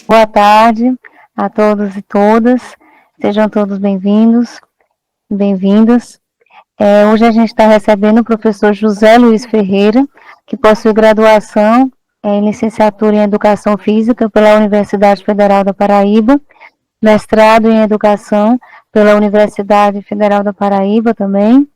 Boa tarde a todos e todas, sejam todos bem-vindos e bem-vindas. Hoje a gente está recebendo o professor José Luiz Ferreira, que possui graduação em licenciatura em Educação Física pela Universidade Federal da Paraíba, mestrado em Educação pela Universidade Federal da Paraíba também,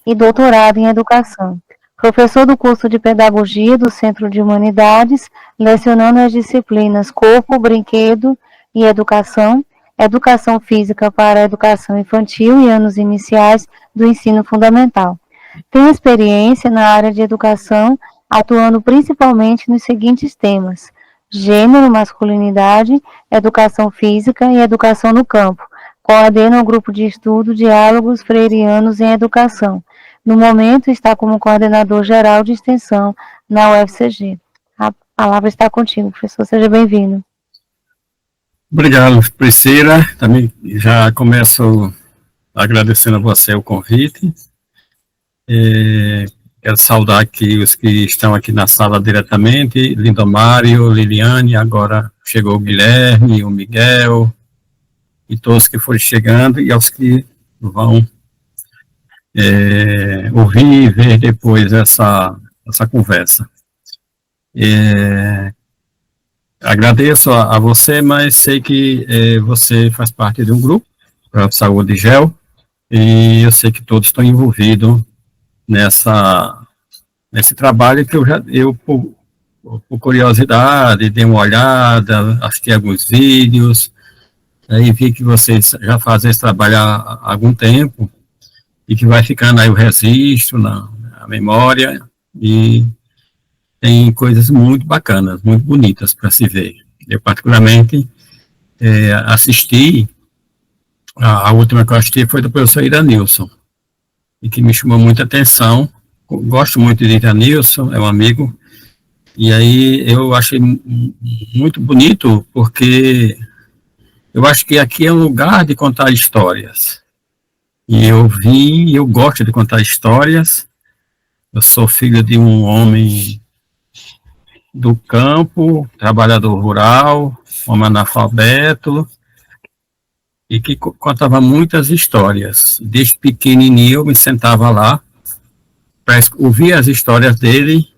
e doutorado em Educação. Professor do curso de Pedagogia do Centro de Humanidades, lecionando as disciplinas Corpo, Brinquedo e Educação, Educação Física para a Educação Infantil e anos iniciais do ensino fundamental. Tem experiência na área de educação, atuando principalmente nos seguintes temas: gênero, masculinidade, educação física e educação no campo. Coordena o grupo de estudo Diálogos Freirianos em Educação. No momento, está como coordenador geral de extensão na UFCG. A palavra está contigo, professor. Seja bem-vindo. Obrigado, Priscila. Também já começo agradecendo a você o convite. Quero saudar aqui os que estão aqui na sala diretamente, Lindomário, Liliane, agora chegou o Guilherme, o Miguel, e todos que foram chegando, e aos que vão ouvir e ver depois essa conversa. Agradeço a você, mas sei que você faz parte de um grupo para a Saúde GEL, e eu sei que todos estão envolvidos nesse trabalho que eu por curiosidade, dei uma olhada, assisti alguns vídeos, aí vi que vocês já fazem esse trabalho há algum tempo, e que vai ficando aí o registro na memória, e tem coisas muito bacanas, muito bonitas para se ver. Eu, particularmente, assisti, a última que eu assisti foi do professor Iranilson, e que me chamou muita atenção. Gosto muito de Iranilson, é um amigo, e aí eu achei muito bonito, porque eu acho que aqui é um lugar de contar histórias. E eu gosto de contar histórias. Eu sou filho de um homem do campo, trabalhador rural, homem analfabeto, e que contava muitas histórias. Desde pequenininho eu me sentava lá para ouvir as histórias dele,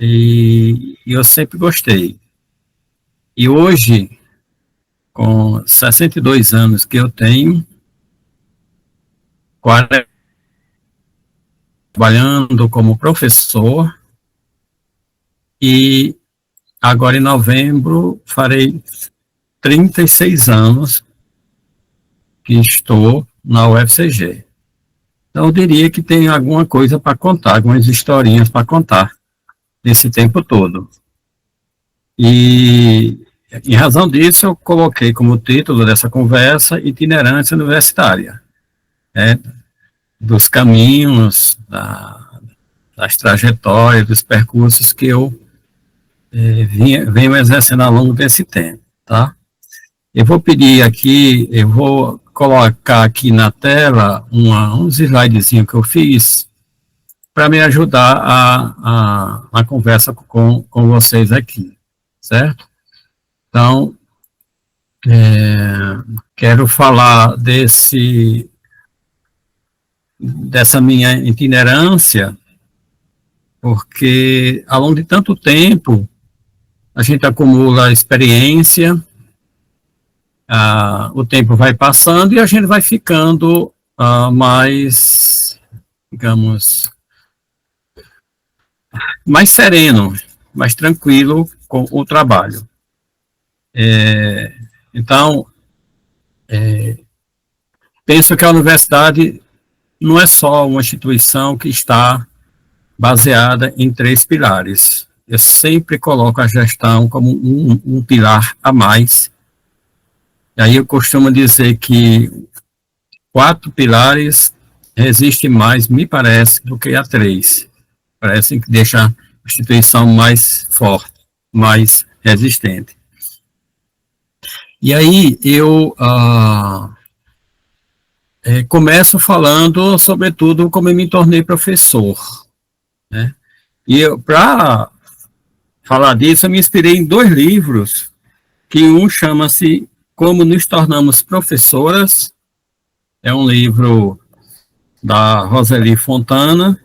e eu sempre gostei. E hoje, com 62 anos que eu tenho, trabalhando como professor, e agora em novembro farei 36 anos que estou na UFCG. Então eu diria que tem alguma coisa para contar, algumas historinhas para contar nesse tempo todo. E em razão disso eu coloquei como título dessa conversa Itinerância Universitária, dos caminhos, das trajetórias, dos percursos que eu venho exercendo ao longo desse tempo, tá? Eu vou pedir aqui, eu vou colocar aqui na tela uns slidezinhos que eu fiz para me ajudar a conversa com vocês aqui, certo? Então, quero falar dessa minha itinerância, porque ao longo de tanto tempo a gente acumula experiência, o tempo vai passando e a gente vai ficando mais, digamos, mais sereno, mais tranquilo com o trabalho. Então, penso que a universidade não é só uma instituição que está baseada em 3 pilares. Eu sempre coloco a gestão como um pilar a mais. E aí eu costumo dizer que 4 pilares resistem mais, me parece, do que a 3. Parece que deixa a instituição mais forte, mais resistente. E aí eu começo falando, sobretudo, como eu me tornei professor, né? E para falar disso, eu me inspirei em 2 livros que um chama-se Como Nos Tornamos Professoras, é um livro da Roseli Fontana,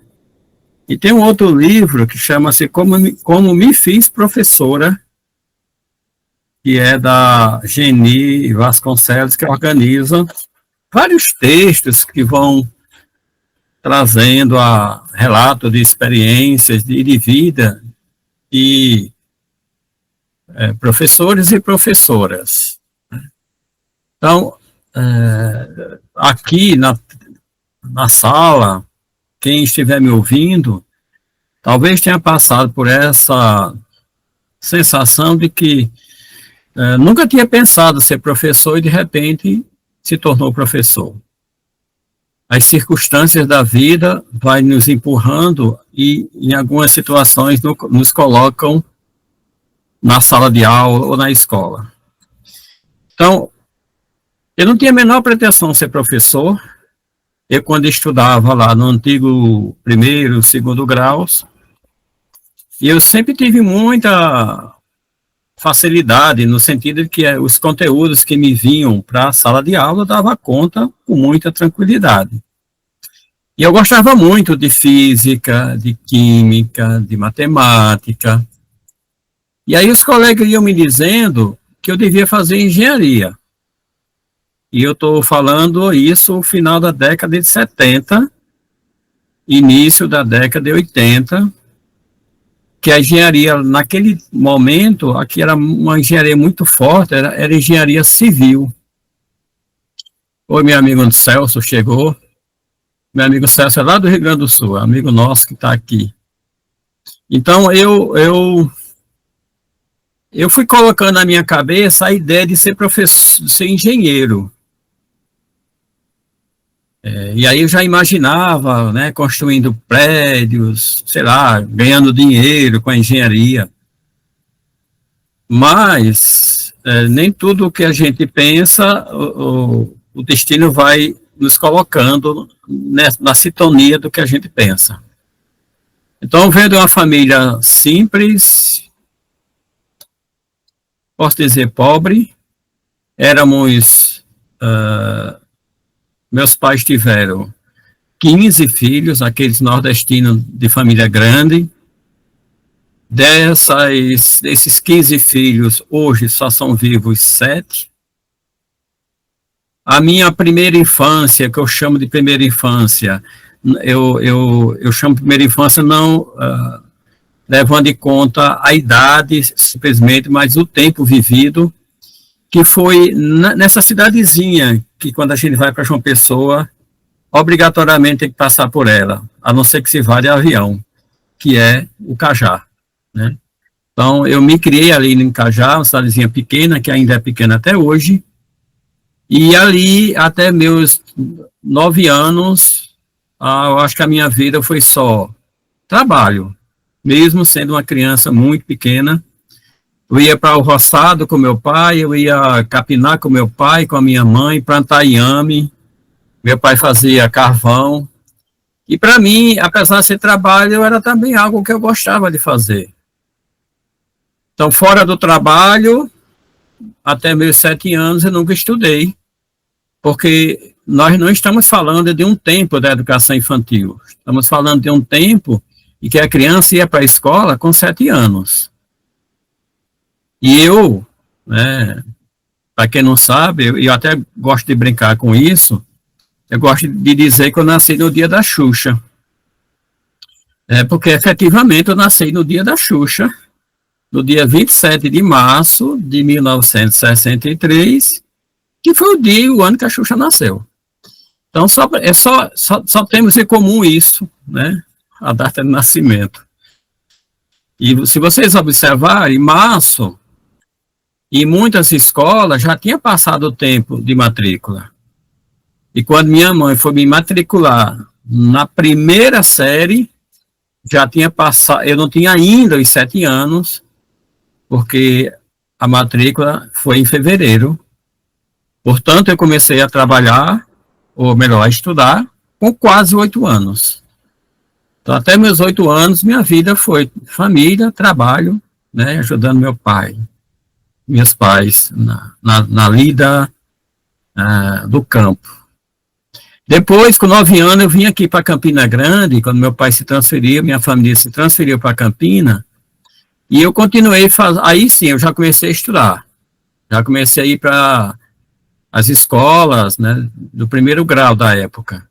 e tem um outro livro que chama-se Como Me Fiz Professora, que é da Geni Vasconcelos, que organiza vários textos que vão trazendo a relato de experiências de vida e professores e professoras. Então, aqui na sala, quem estiver me ouvindo, talvez tenha passado por essa sensação de que nunca tinha pensado ser professor e, de repente, se tornou professor. As circunstâncias da vida vai nos empurrando e, em algumas situações, nos colocam na sala de aula ou na escola. Então, eu não tinha a menor pretensão de ser professor. Eu, quando estudava lá no antigo primeiro, segundo graus, eu sempre tive muita facilidade, no sentido de que os conteúdos que me vinham para a sala de aula eu dava conta com muita tranquilidade. E eu gostava muito de física, de química, de matemática. E aí os colegas iam me dizendo que eu devia fazer engenharia. E eu estou falando isso no final da década de 70, início da década de 80, que a engenharia, naquele momento, aqui era uma engenharia muito forte, era engenharia civil. Oi, meu amigo Celso chegou. Meu amigo Celso é lá do Rio Grande do Sul, amigo nosso que está aqui. Então, eu fui colocando na minha cabeça a ideia de ser professor, de ser engenheiro. E aí eu já imaginava, né, construindo prédios, sei lá, ganhando dinheiro com a engenharia. Mas nem tudo o que a gente pensa, o destino vai nos colocando na sintonia do que a gente pensa. Então, vendo uma família simples, posso dizer pobre, éramos... meus pais tiveram 15 filhos, aqueles nordestinos de família grande. Desses 15 filhos, hoje só são vivos 7. A minha primeira infância, que eu chamo de primeira infância, eu chamo de primeira infância não levando em conta a idade, simplesmente, mas o tempo vivido, que foi nessa cidadezinha, que quando a gente vai para João Pessoa, obrigatoriamente tem que passar por ela, a não ser que se vá de avião, que é o Cajá, né? Então, eu me criei ali em Cajá, uma cidadezinha pequena, que ainda é pequena até hoje, e ali, até meus 9 anos, eu acho que a minha vida foi só trabalho, mesmo sendo uma criança muito pequena. Eu ia para o roçado com meu pai, eu ia capinar com meu pai, com a minha mãe, plantar inhame. Meu pai fazia carvão. E para mim, apesar de ser trabalho, era também algo que eu gostava de fazer. Então, fora do trabalho, até meus 7 anos, eu nunca estudei, porque nós não estamos falando de um tempo da educação infantil. Estamos falando de um tempo em que a criança ia para a escola com 7 anos. E eu, né, para quem não sabe, eu até gosto de brincar com isso, eu gosto de dizer que eu nasci no dia da Xuxa. Porque efetivamente eu nasci no dia da Xuxa, no dia 27 de março de 1963, que foi o dia e o ano que a Xuxa nasceu. Então só temos em comum isso, né, a data de nascimento. E se vocês observarem, março, em muitas escolas já tinha passado o tempo de matrícula. E quando minha mãe foi me matricular na primeira série, já tinha passado, eu não tinha ainda os 7 anos, porque a matrícula foi em fevereiro. Portanto, eu comecei a trabalhar, ou melhor, a estudar, com quase 8 anos. Então, até meus 8 anos, minha vida foi família, trabalho, né, ajudando meu pai. meus pais na lida do campo. Depois, com 9 anos, eu vim aqui para Campina Grande, quando meu pai se transferiu, minha família se transferiu para Campina, e eu continuei aí sim, eu já comecei a estudar. Já comecei a ir para as escolas, né, do primeiro grau da época.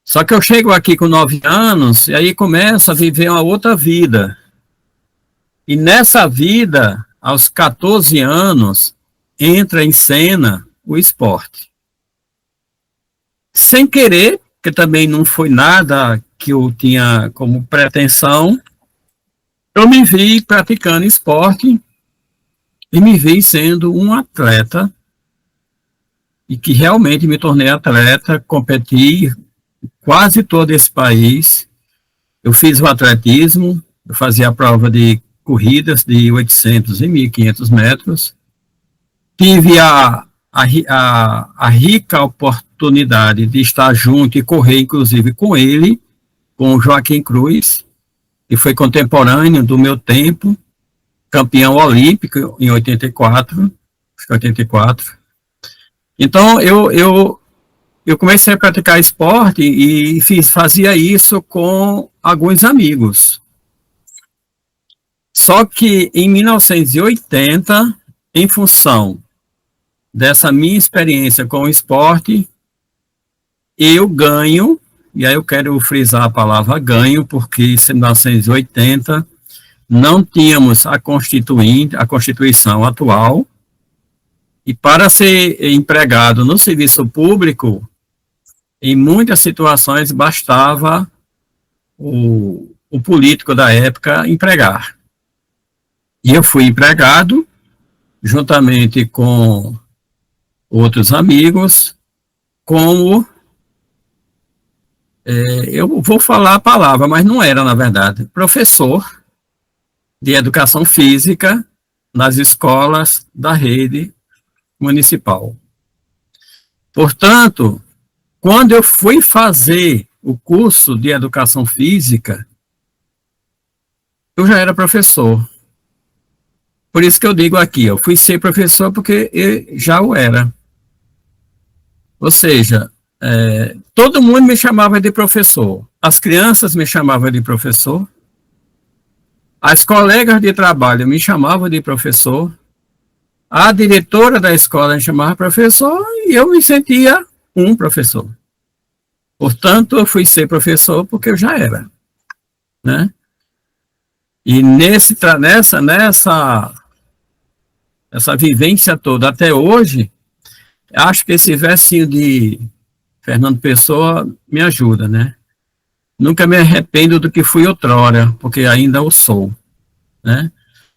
Só que eu chego aqui com 9 anos, e aí começo a viver uma outra vida. E nessa vida, aos 14 anos, entra em cena o esporte. Sem querer, porque também não foi nada que eu tinha como pretensão, eu me vi praticando esporte e me vi sendo um atleta, e que realmente me tornei atleta, competi quase todo esse país. Eu fiz o atletismo, eu fazia a prova de corridas de 800 e 1.500 metros. Tive a rica oportunidade de estar junto e correr, inclusive, com ele, com o Joaquim Cruz, que foi contemporâneo do meu tempo, campeão olímpico em 84. Então, eu comecei a praticar esporte e fazia isso com alguns amigos. Só que em 1980, em função dessa minha experiência com o esporte, eu ganho, e aí eu quero frisar a palavra ganho, porque em 1980 não tínhamos a Constituição atual, e para ser empregado no serviço público, em muitas situações bastava o político da época empregar. E eu fui empregado, juntamente com outros amigos, como, eu vou falar a palavra, mas não era, na verdade, professor de educação física nas escolas da rede municipal. Portanto, quando eu fui fazer o curso de educação física, eu já era professor. Por isso que eu digo aqui, eu fui ser professor porque eu já o era. Ou seja, todo mundo me chamava de professor. As crianças me chamavam de professor. As colegas de trabalho me chamavam de professor. A diretora da escola me chamava professor e eu me sentia um professor. Portanto, eu fui ser professor porque eu já era, né? E nessa vivência toda até hoje, acho que esse versinho de Fernando Pessoa me ajuda, né? Nunca me arrependo do que fui outrora, porque ainda o sou, né?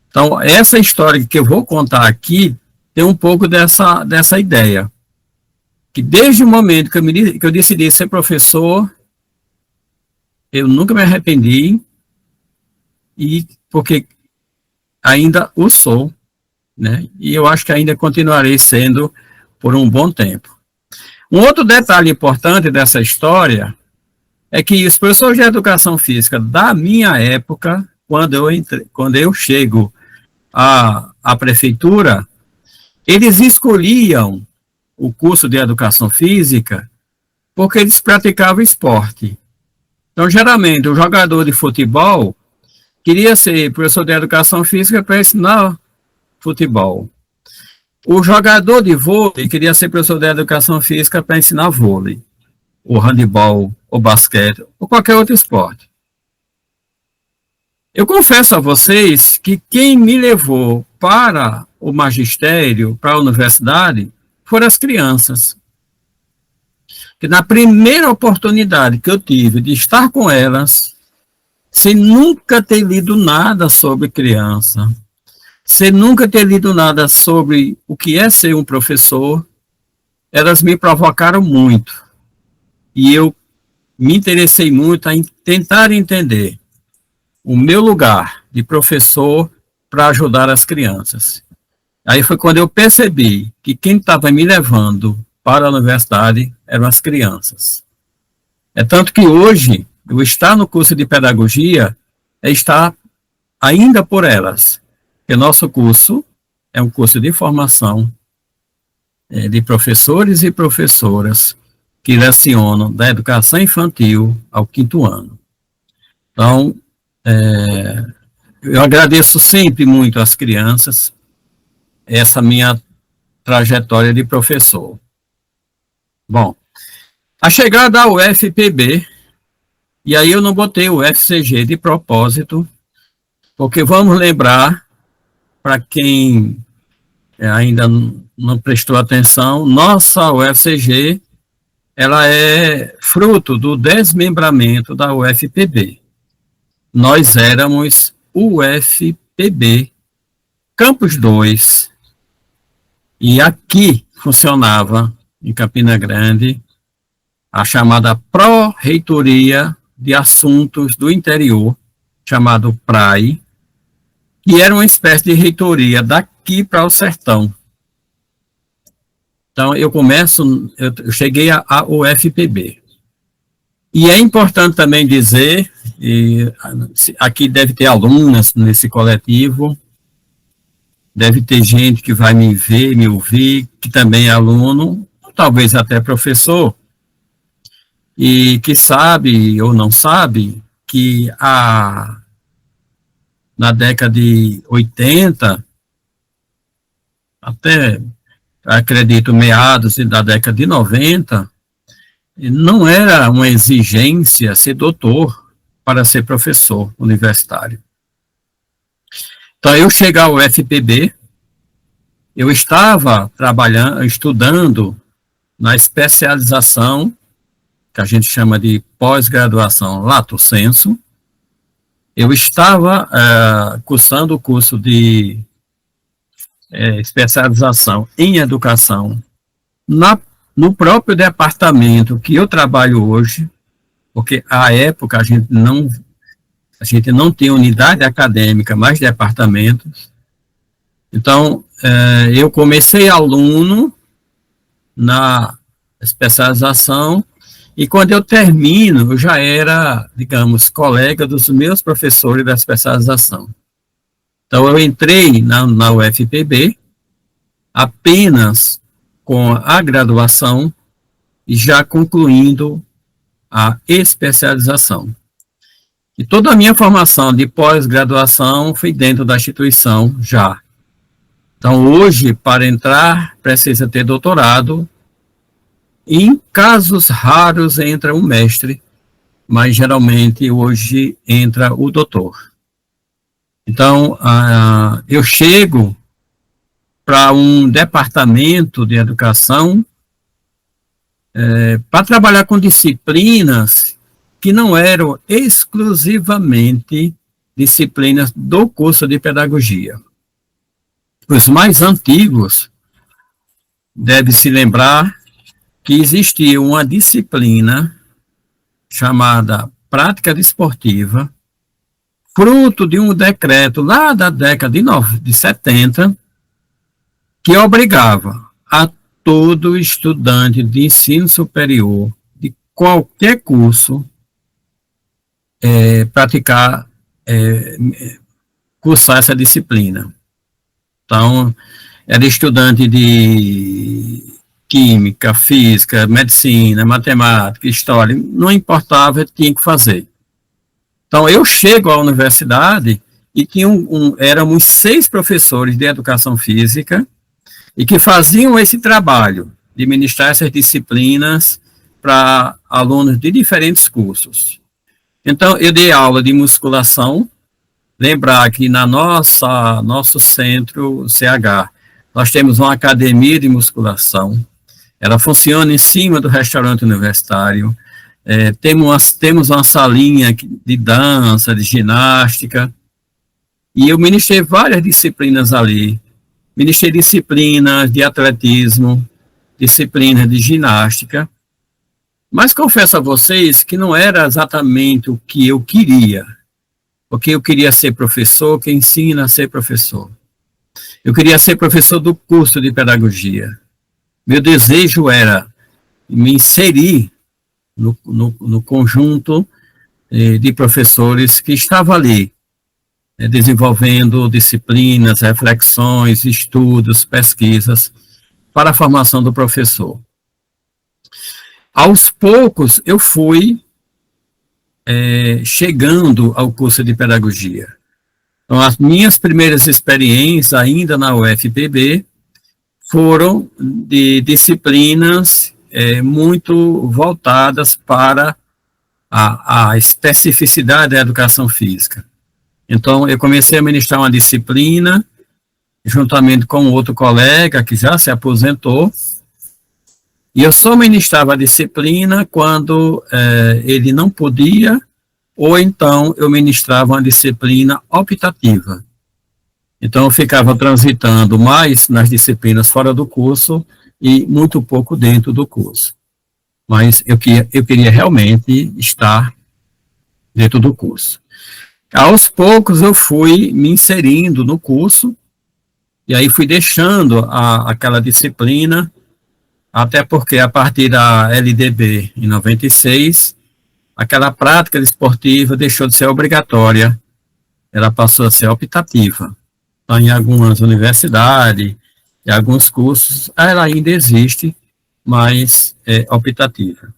Então, essa história que eu vou contar aqui tem um pouco dessa ideia. Que desde o momento que eu decidi ser professor, eu nunca me arrependi, e porque ainda o sou, né? E eu acho que ainda continuarei sendo por um bom tempo. Um outro detalhe importante dessa história é que os professores de educação física da minha época, quando eu chego à prefeitura, eles escolhiam o curso de educação física porque eles praticavam esporte. Então, geralmente, o jogador de futebol queria ser professor de educação física para ensinar futebol. O jogador de vôlei queria ser professor de educação física para ensinar vôlei, ou handebol, ou basquete, ou qualquer outro esporte. Eu confesso a vocês que quem me levou para o magistério, para a universidade, foram as crianças. Que na primeira oportunidade que eu tive de estar com elas, sem nunca ter lido nada sobre criança, sem nunca ter lido nada sobre o que é ser um professor, elas me provocaram muito. E eu me interessei muito em tentar entender o meu lugar de professor para ajudar as crianças. Aí foi quando eu percebi que quem estava me levando para a universidade eram as crianças. É tanto que hoje, eu estar no curso de pedagogia é estar ainda por elas. Porque nosso curso é um curso de formação de professores e professoras que lecionam da educação infantil ao 5º ano. Então, eu agradeço sempre muito às crianças essa minha trajetória de professor. Bom, a chegada ao UFPB, e aí eu não botei o UFCG de propósito, porque vamos lembrar, para quem ainda não prestou atenção, nossa UFCG, ela é fruto do desmembramento da UFPB. Nós éramos UFPB, Campus 2, e aqui funcionava, em Campina Grande, a chamada Pró-Reitoria de Assuntos do Interior, chamado PRAI, que era uma espécie de reitoria daqui para o sertão. Então, eu cheguei ao UFPB. E é importante também dizer, e aqui deve ter alunas nesse coletivo, deve ter gente que vai me ver, me ouvir, que também é aluno, talvez até professor, e que sabe ou não sabe que na década de 80, até, acredito, meados da década de 90, não era uma exigência ser doutor para ser professor universitário. Então, eu cheguei ao UFPB, eu estava estudando na especialização, que a gente chama de pós-graduação lato sensu. Eu estava cursando o curso de especialização em educação no próprio departamento que eu trabalho hoje, porque à época a gente não tinha unidade acadêmica, mas departamentos. Então, eu comecei aluno na especialização, e quando eu termino, eu já era, digamos, colega dos meus professores da especialização. Então, eu entrei na UFPB apenas com a graduação e já concluindo a especialização. E toda a minha formação de pós-graduação foi dentro da instituição já. Então, hoje, para entrar, precisa ter doutorado. Em casos raros entra um mestre, mas geralmente hoje entra o doutor. Então, eu chego para um departamento de educação para trabalhar com disciplinas que não eram exclusivamente disciplinas do curso de pedagogia. Os mais antigos devem se lembrar que existia uma disciplina chamada prática desportiva, fruto de um decreto lá da década de 70, que obrigava a todo estudante de ensino superior, de qualquer curso, cursar essa disciplina. Então, era estudante de química, física, medicina, matemática, história, não importava, tinha que fazer. Então, eu chego à universidade e éramos 6 professores de educação física e que faziam esse trabalho de ministrar essas disciplinas para alunos de diferentes cursos. Então, eu dei aula de musculação. Lembrar que nosso centro CH, nós temos uma academia de musculação. Ela funciona em cima do restaurante universitário. Temos uma salinha de dança, de ginástica. E eu ministrei várias disciplinas ali. Ministrei disciplinas de atletismo, disciplinas de ginástica. Mas confesso a vocês que não era exatamente o que eu queria. Porque eu queria ser professor que ensina a ser professor. Eu queria ser professor do curso de pedagogia. Meu desejo era me inserir no conjunto de professores que estava ali, desenvolvendo disciplinas, reflexões, estudos, pesquisas para a formação do professor. Aos poucos, eu fui chegando ao curso de pedagogia. Então, as minhas primeiras experiências, ainda na UFPB, foram de disciplinas muito voltadas para a especificidade da educação física. Então, eu comecei a ministrar uma disciplina, juntamente com outro colega que já se aposentou, e eu só ministrava a disciplina quando ele não podia, ou então eu ministrava uma disciplina optativa. Então, eu ficava transitando mais nas disciplinas fora do curso e muito pouco dentro do curso. Mas eu queria realmente estar dentro do curso. Aos poucos, eu fui me inserindo no curso, e aí fui deixando aquela disciplina, até porque a partir da LDB, em 96, aquela prática esportiva deixou de ser obrigatória, ela passou a ser optativa. Então, em algumas universidades, em alguns cursos, ela ainda existe, mas é optativa.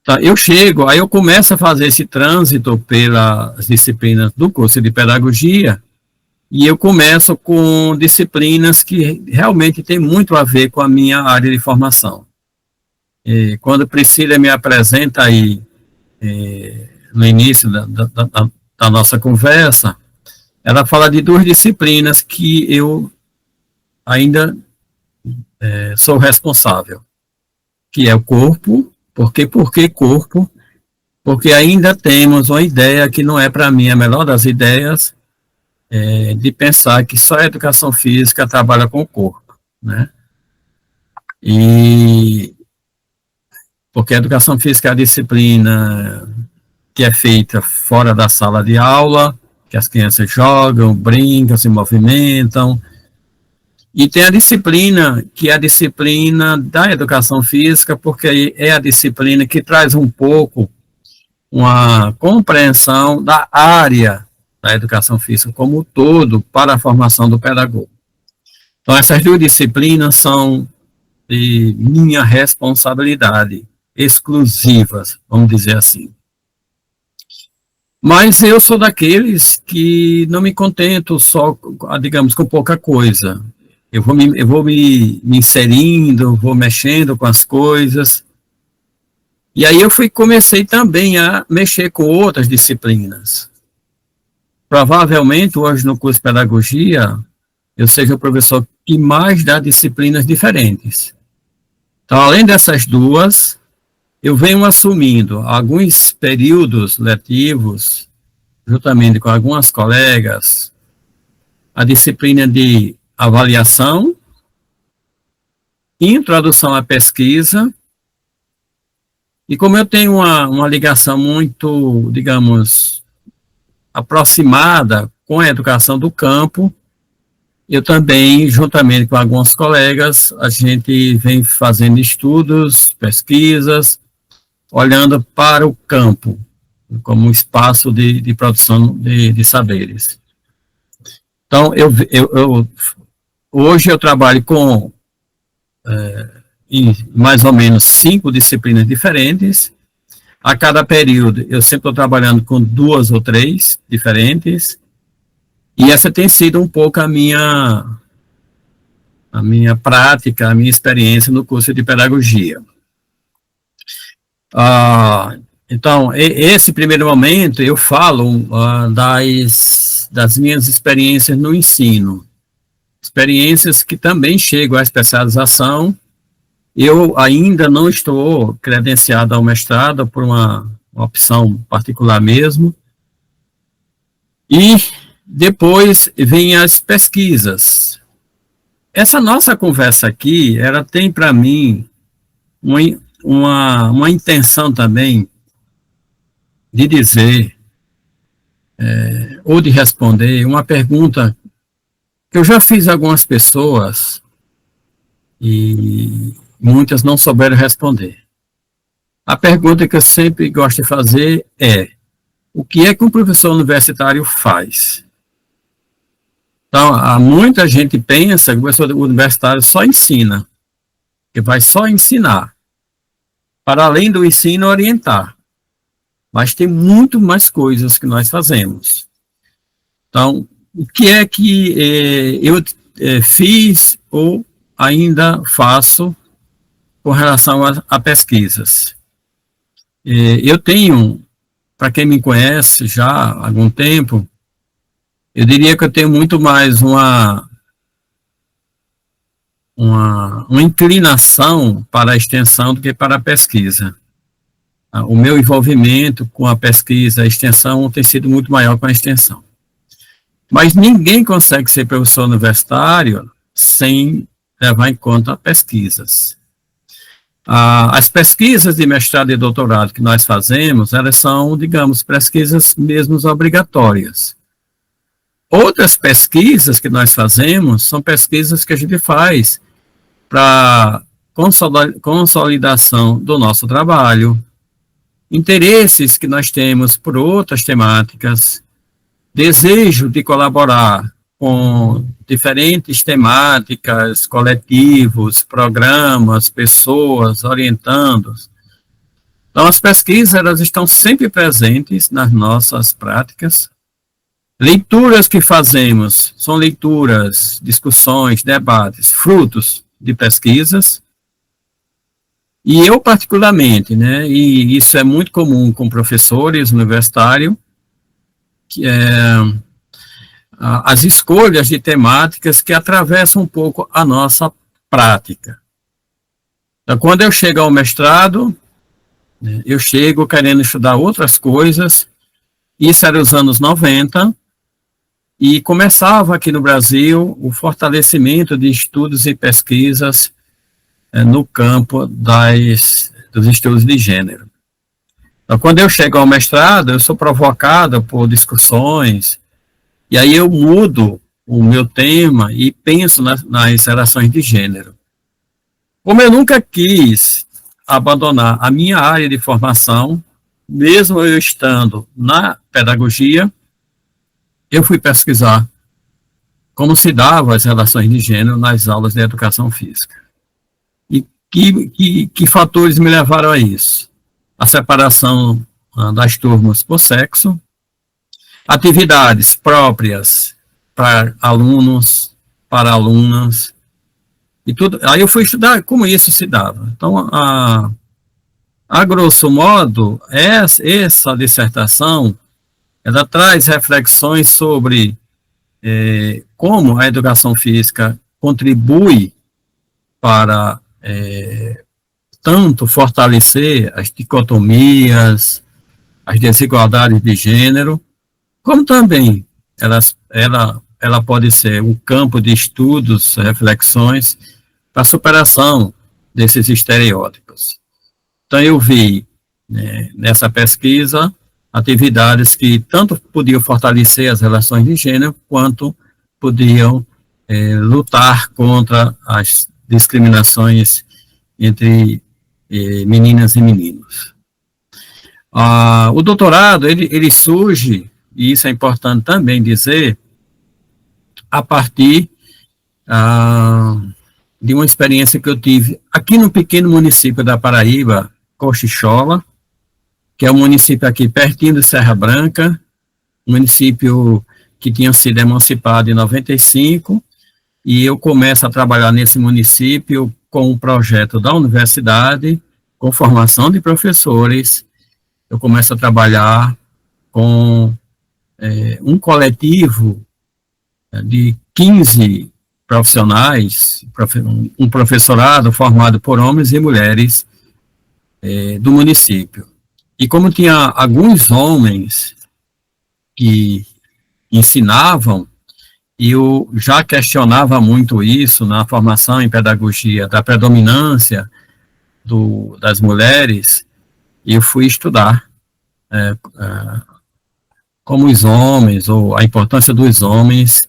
Então, aí eu começo a fazer esse trânsito pelas disciplinas do curso de pedagogia, e eu começo com disciplinas que realmente têm muito a ver com a minha área de formação. E quando Priscila me apresenta aí, no início da nossa conversa, ela fala de duas disciplinas que eu ainda sou responsável, que é o corpo. Por que corpo? Porque ainda temos uma ideia que não é, para mim, a melhor das ideias, de pensar que só a educação física trabalha com o corpo, né? E porque a educação física é a disciplina que é feita fora da sala de aula, que as crianças jogam, brincam, se movimentam. E tem a disciplina, que é a disciplina da educação física, porque é a disciplina que traz um pouco uma compreensão da área da educação física como um todo para a formação do pedagogo. Então, essas duas disciplinas são de minha responsabilidade, exclusivas, vamos dizer assim. Mas eu sou daqueles que não me contento só, digamos, com pouca coisa. Eu vou me inserindo, vou mexendo com as coisas. E aí eu comecei também a mexer com outras disciplinas. Provavelmente, hoje no curso de pedagogia, eu seja o professor que mais dá disciplinas diferentes. Então, além dessas duas, eu venho assumindo alguns períodos letivos, juntamente com algumas colegas, a disciplina de avaliação, introdução à pesquisa, e como eu tenho uma ligação muito, digamos, aproximada com a educação do campo, eu também, juntamente com alguns colegas, a gente vem fazendo estudos, pesquisas, olhando para o campo, como espaço de produção de saberes. Então, hoje eu trabalho com em mais ou menos 5 disciplinas diferentes. A cada período, eu sempre estou trabalhando com 2 ou 3 diferentes. E essa tem sido um pouco a minha prática, a minha experiência no curso de pedagogia. Então, esse primeiro momento, eu falo das minhas experiências no ensino. Experiências que também chegam à especialização. Eu ainda não estou credenciado ao mestrado por uma opção particular mesmo. E depois vem as pesquisas. Essa nossa conversa aqui, ela tem para mim uma intenção também de dizer, ou de responder uma pergunta que eu já fiz a algumas pessoas e muitas não souberam responder. A pergunta que eu sempre gosto de fazer é: o que é que um professor universitário faz? Então, muita gente pensa que o professor universitário só ensina, que vai só ensinar, para além do ensino, orientar. Mas tem muito mais coisas que nós fazemos. Então, o que é que eu fiz ou ainda faço com relação a pesquisas? Eu tenho, para quem me conhece já há algum tempo, eu diria que eu tenho muito mais uma inclinação para a extensão do que para a pesquisa. O meu envolvimento com a pesquisa, a extensão, tem sido muito maior com a extensão. Mas ninguém consegue ser professor universitário sem levar em conta pesquisas. As pesquisas de mestrado e doutorado que nós fazemos, elas são, digamos, pesquisas mesmo obrigatórias. Outras pesquisas que nós fazemos são pesquisas que a gente faz para consolidação do nosso trabalho, interesses que nós temos por outras temáticas, desejo de colaborar com diferentes temáticas, coletivos, programas, pessoas, orientandos. Então, as pesquisas, elas estão sempre presentes nas nossas práticas. Leituras que fazemos são leituras, discussões, debates, frutos de pesquisas. E eu, particularmente, né, e isso é muito comum com professores universitários, que as escolhas de temáticas que atravessam um pouco a nossa prática. Então, quando eu chego ao mestrado, eu chego querendo estudar outras coisas, isso era os anos 90, e começava aqui no Brasil o fortalecimento de estudos e pesquisas no campo dos estudos de gênero. Então, quando eu chego ao mestrado, eu sou provocado por discussões, e aí eu mudo o meu tema e penso nas relações de gênero. Como eu nunca quis abandonar a minha área de formação, mesmo eu estando na pedagogia, eu fui pesquisar como se davam as relações de gênero nas aulas de educação física. E que fatores me levaram a isso? A separação das turmas por sexo, atividades próprias para alunos, para alunas, e tudo. Aí eu fui estudar como isso se dava. Então, a grosso modo, essa dissertação, ela traz reflexões sobre como a educação física contribui para tanto fortalecer as dicotomias, as desigualdades de gênero, como também ela pode ser um campo de estudos, reflexões para a superação desses estereótipos. Então, eu vi nessa pesquisa atividades que tanto podiam fortalecer as relações de gênero, quanto podiam lutar contra as discriminações entre meninas e meninos. O doutorado, ele surge, e isso é importante também dizer, a partir de uma experiência que eu tive aqui no pequeno município da Paraíba, Cochixola, que é um município aqui pertinho de Serra Branca, um município que tinha sido emancipado em 95, e eu começo a trabalhar nesse município com um projeto da universidade, com formação de professores. Eu começo a trabalhar com um coletivo de 15 profissionais, um professorado formado por homens e mulheres do município. E como tinha alguns homens que ensinavam, eu já questionava muito isso na formação em pedagogia, da predominância das mulheres, e eu fui estudar como os homens, ou a importância dos homens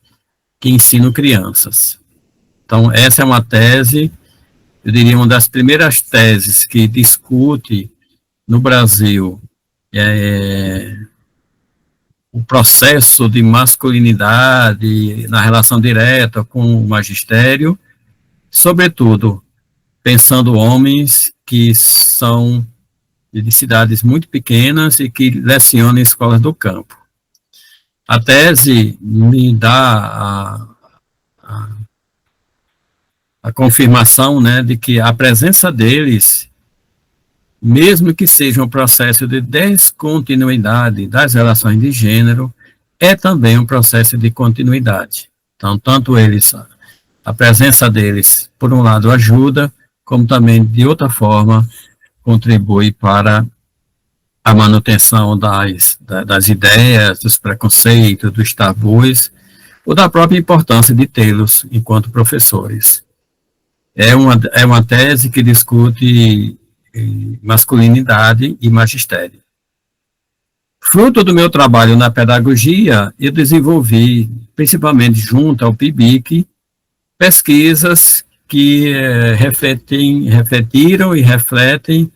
que ensinam crianças. Então, essa é uma tese, eu diria, uma das primeiras teses que discute no Brasil o processo de masculinidade na relação direta com o magistério, sobretudo pensando homens que são de cidades muito pequenas e que lecionam em escolas do campo. A tese me dá a confirmação, né, de que a presença deles, mesmo que seja um processo de descontinuidade das relações de gênero, é também um processo de continuidade. Então, tanto eles, a presença deles, por um lado, ajuda, como também, de outra forma, contribui para a manutenção das ideias, dos preconceitos, dos tabus, ou da própria importância de tê-los enquanto professores. É uma tese que discute masculinidade e magistério. Fruto do meu trabalho na pedagogia, eu desenvolvi, principalmente junto ao PIBIC, pesquisas que refletiram e refletem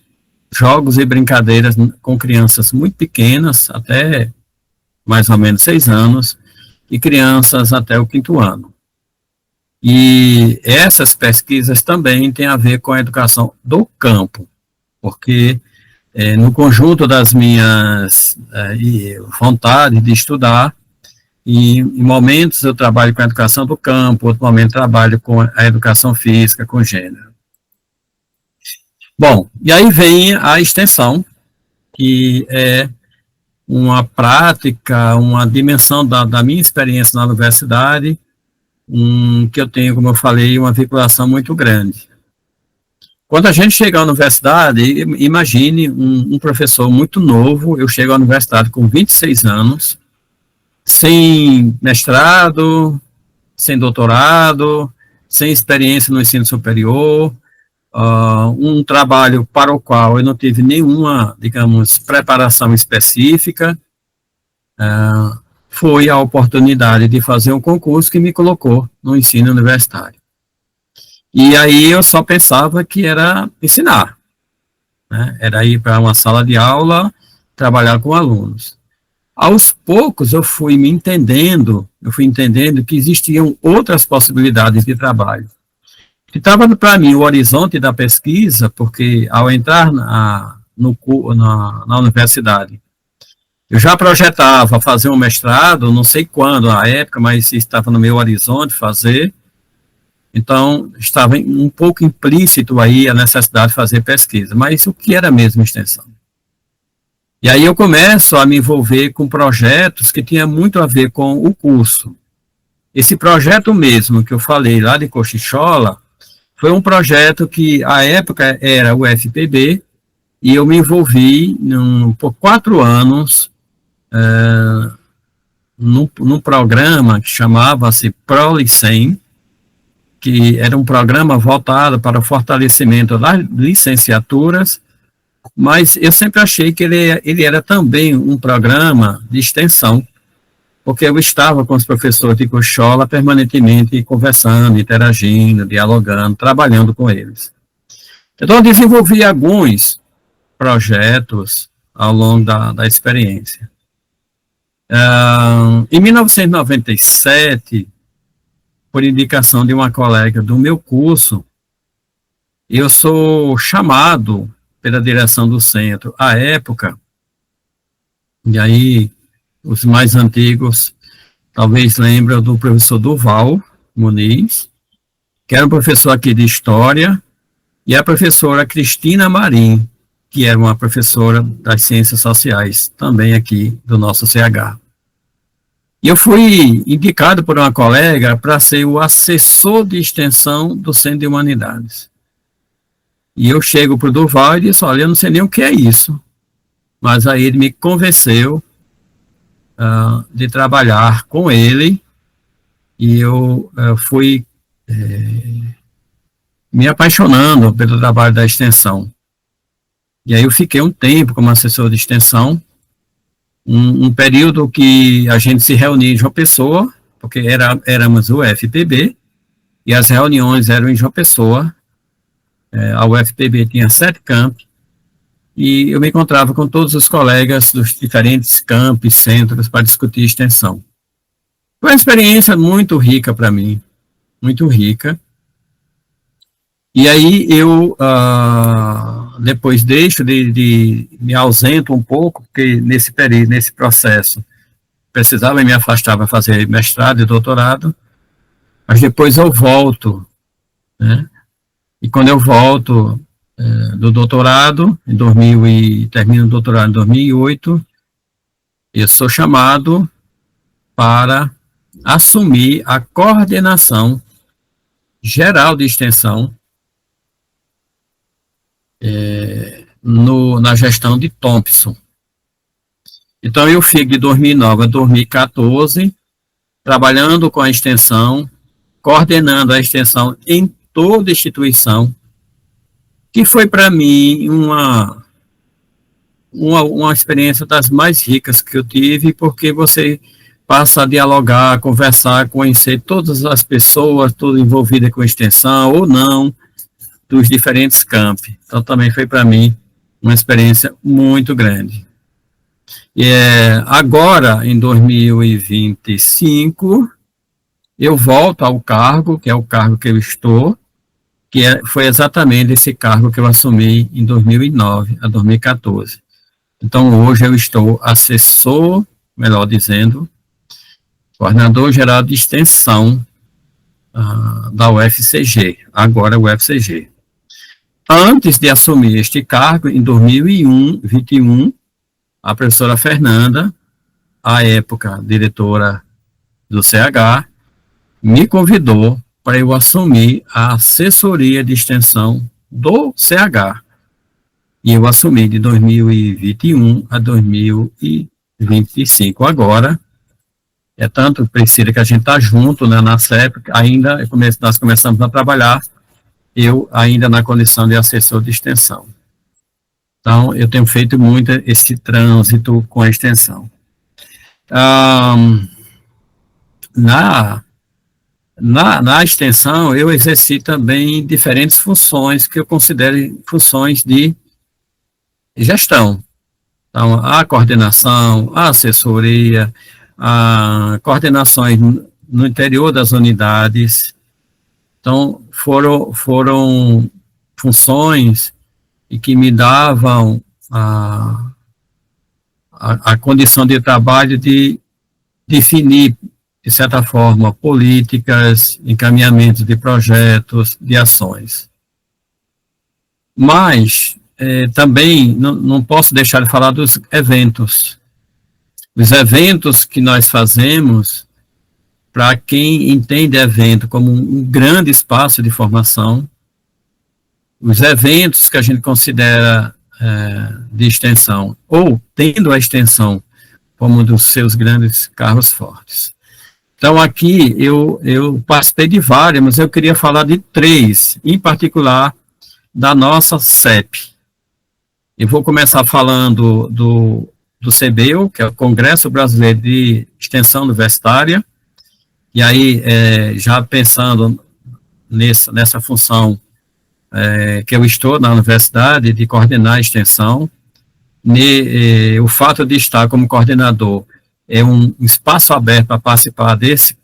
jogos e brincadeiras com crianças muito pequenas, até mais ou menos 6 anos, e crianças até o 5º ano. E essas pesquisas também têm a ver com a educação do campo, porque no conjunto das minhas vontades de estudar, e em momentos eu trabalho com a educação do campo, outro momento trabalho com a educação física, com gênero. Bom, e aí vem a extensão, que é uma prática, uma dimensão da minha experiência na universidade, que eu tenho, como eu falei, uma vinculação muito grande. Quando a gente chega à universidade, imagine um professor muito novo, eu chego à universidade com 26 anos, sem mestrado, sem doutorado, sem experiência no ensino superior, um trabalho para o qual eu não tive nenhuma, digamos, preparação específica, foi a oportunidade de fazer um concurso que me colocou no ensino universitário. E aí eu só pensava que era ensinar, né? Era ir para uma sala de aula, trabalhar com alunos. Aos poucos eu fui entendendo que existiam outras possibilidades de trabalho. Estava para mim o horizonte da pesquisa, porque ao entrar na universidade, eu já projetava fazer um mestrado, não sei quando, na época, mas estava no meu horizonte fazer. Então, estava um pouco implícito aí a necessidade de fazer pesquisa. Mas o que era mesmo extensão? E aí eu começo a me envolver com projetos que tinham muito a ver com o curso. Esse projeto mesmo que eu falei lá de Cochichola, foi um projeto que, à época, era o FPB, e eu me envolvi por 4 anos num programa que chamava-se ProLicem, que era um programa voltado para o fortalecimento das licenciaturas, mas eu sempre achei que ele era também um programa de extensão, porque eu estava com os professores de Cochola permanentemente conversando, interagindo, dialogando, trabalhando com eles. Então, eu desenvolvi alguns projetos ao longo da experiência. Em 1997, por indicação de uma colega do meu curso, eu sou chamado pela direção do centro, à época, e aí os mais antigos talvez lembram do professor Duval Muniz, que era um professor aqui de História, e a professora Cristina Marim, que era uma professora das Ciências Sociais, também aqui do nosso CH. E eu fui indicado por uma colega para ser o assessor de extensão do Centro de Humanidades. E eu chego para o Duval e disse, olha, eu não sei nem o que é isso, mas aí ele me convenceu de trabalhar com ele, e eu fui me apaixonando pelo trabalho da extensão. E aí eu fiquei um tempo como assessor de extensão, um período que a gente se reunia em João Pessoa, porque éramos o UFPB, e as reuniões eram em João Pessoa. A UFPB tinha 7 campos, e eu me encontrava com todos os colegas dos diferentes campos, centros, para discutir extensão. Foi uma experiência muito rica para mim, muito rica. E aí eu, depois me ausento um pouco, porque nesse período, nesse processo, precisava me afastar para fazer mestrado e doutorado, mas depois eu volto, né? E quando eu volto do doutorado, termino o doutorado em 2008, eu sou chamado para assumir a coordenação geral de extensão na gestão de Thompson. Então, eu fico de 2009 a 2014, trabalhando com a extensão, coordenando a extensão em toda a instituição, que foi para mim uma experiência das mais ricas que eu tive, porque você passa a dialogar, a conversar, conhecer todas as pessoas, todas envolvidas com extensão ou não, dos diferentes campos. Então, também foi para mim uma experiência muito grande. Agora, em 2025, eu volto ao cargo, que é o cargo que eu estou, foi exatamente esse cargo que eu assumi em 2009 a 2014. Então, hoje eu estou assessor, melhor dizendo, coordenador geral de extensão da UFCG, agora UFCG. Antes de assumir este cargo, em 2021, a professora Fernanda, à época diretora do CH, me convidou para eu assumir a assessoria de extensão do CH. E eu assumi de 2021 a 2025. Agora, tanto, Priscila, que a gente está junto, né, nessa época, ainda nós começamos a trabalhar, eu ainda na condição de assessor de extensão. Então, eu tenho feito muito esse trânsito com a extensão. Na extensão, eu exerci também diferentes funções que eu considero funções de gestão. Então, a coordenação, a assessoria, a coordenações no interior das unidades. Então, foram funções e que me davam a condição de trabalho de definir, de certa forma, políticas, encaminhamentos de projetos, de ações. Mas também não posso deixar de falar dos eventos. Os eventos que nós fazemos, para quem entende evento como um grande espaço de formação, os eventos que a gente considera de extensão, ou tendo a extensão como um dos seus grandes carros fortes. Então, aqui eu participei de várias, mas eu queria falar de 3, em particular, da nossa CEP. Eu vou começar falando do CBU, que é o Congresso Brasileiro de Extensão Universitária, e aí, já pensando nessa função que eu estou na universidade, de coordenar a extensão, o fato de estar como coordenador é um espaço aberto para participar desse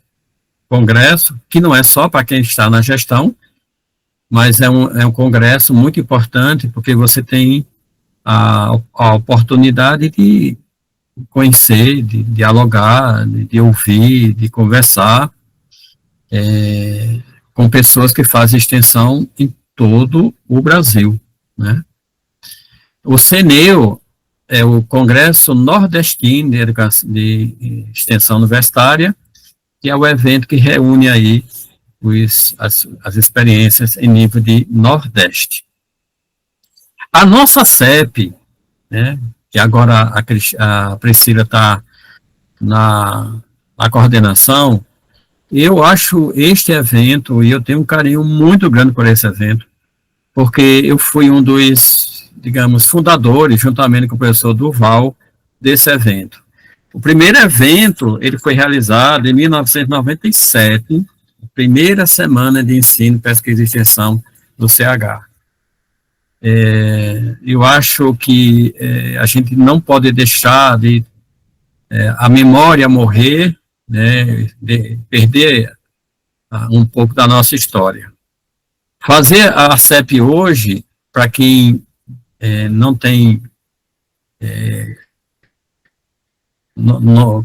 congresso, que não é só para quem está na gestão, mas é um congresso muito importante, porque você tem a oportunidade de conhecer, de dialogar, de ouvir, de conversar com pessoas que fazem extensão em todo o Brasil, né? O CENEU é o Congresso Nordestino de Extensão Universitária, que é o evento que reúne aí as experiências em nível de Nordeste. A nossa CEP, né, que agora a Priscila está na coordenação, eu acho este evento, e eu tenho um carinho muito grande por esse evento, porque eu fui um dos, digamos, fundadores, juntamente com o professor Durval, desse evento. O primeiro evento, ele foi realizado em 1997, primeira semana de ensino, pesquisa e extensão do CH. Eu acho que a gente não pode deixar a memória morrer, né, de perder um pouco da nossa história. Fazer a CEP hoje, para quem não tem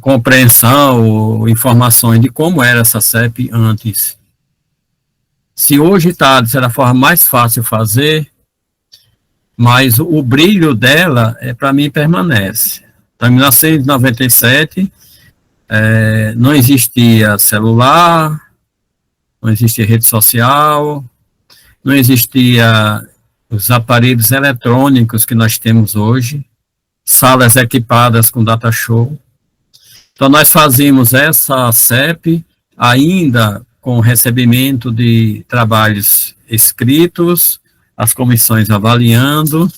compreensão ou informações de como era essa CEP antes, se hoje está, de certa forma, mais fácil fazer, mas o brilho dela, para mim, permanece. Então, em 1997, não existia celular, não existia rede social, não existia os aparelhos eletrônicos que nós temos hoje, salas equipadas com data show. Então, nós fazíamos essa CEP ainda com recebimento de trabalhos escritos, as comissões avaliando,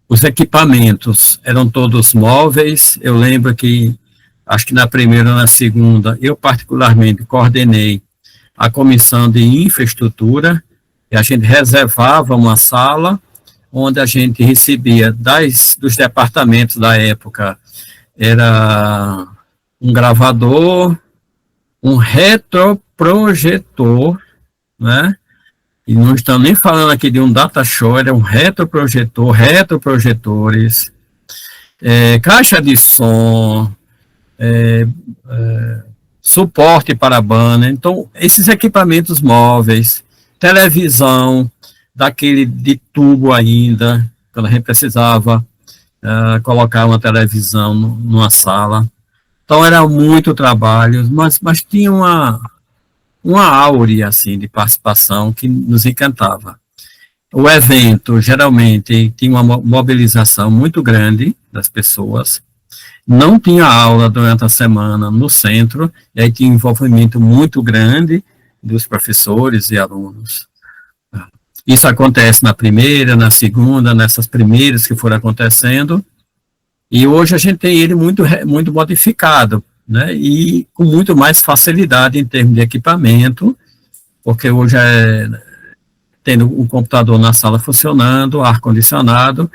os equipamentos eram todos móveis. Eu lembro que, acho que na primeira ou na segunda, eu particularmente coordenei a comissão de infraestrutura, e a gente reservava uma sala onde a gente recebia dos departamentos da época, era um gravador, um retroprojetor, né? E não estamos nem falando aqui de um data show, era um retroprojetor, retroprojetores, caixa de som, suporte para banner. Então, esses equipamentos móveis, televisão, daquele de tubo ainda, quando a gente precisava colocar uma televisão numa sala. Então, era muito trabalho, mas tinha uma áurea, assim, de participação que nos encantava. O evento, geralmente, tinha uma mobilização muito grande das pessoas, não tinha aula durante a semana no centro, e aí tinha um envolvimento muito grande dos professores e alunos. Isso acontece na primeira, na segunda, nessas primeiras que foram acontecendo, e hoje a gente tem ele muito modificado, né, e com muito mais facilidade em termos de equipamento, porque hoje tendo o computador na sala funcionando, ar-condicionado,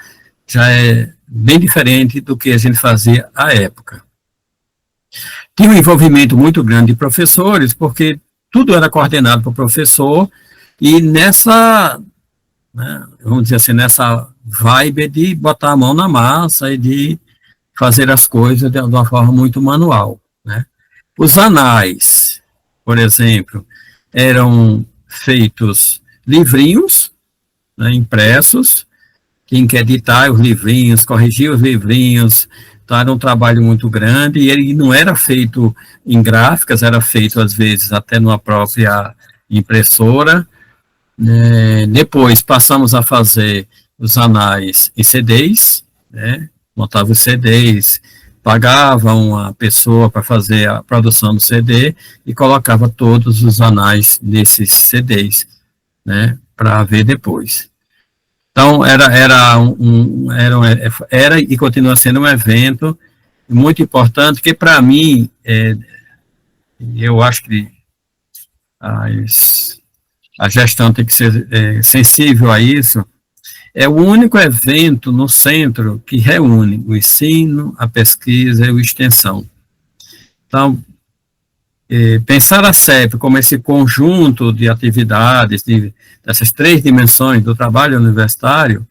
já é bem diferente do que a gente fazia à época. Tinha um envolvimento muito grande de professores, porque tudo era coordenado por professor, e nessa, né, vamos dizer assim, nessa vibe de botar a mão na massa e de fazer as coisas de uma forma muito manual, né. Os anais, por exemplo, eram feitos livrinhos, né, impressos. Quem quer editar os livrinhos, corrigir os livrinhos, então era um trabalho muito grande, e ele não era feito em gráficas, era feito às vezes até numa própria impressora. Depois passamos a fazer os anais em CDs, né, montava os CDs, pagava uma pessoa para fazer a produção do CD e colocava todos os anais desses CDs, né, para ver depois. Então, era e continua sendo um evento muito importante, que para mim, eu acho que a gestão tem que ser sensível a isso. É o único evento no centro que reúne o ensino, a pesquisa e a extensão. Então, pensar a CEP como esse conjunto de atividades, dessas três dimensões do trabalho universitário,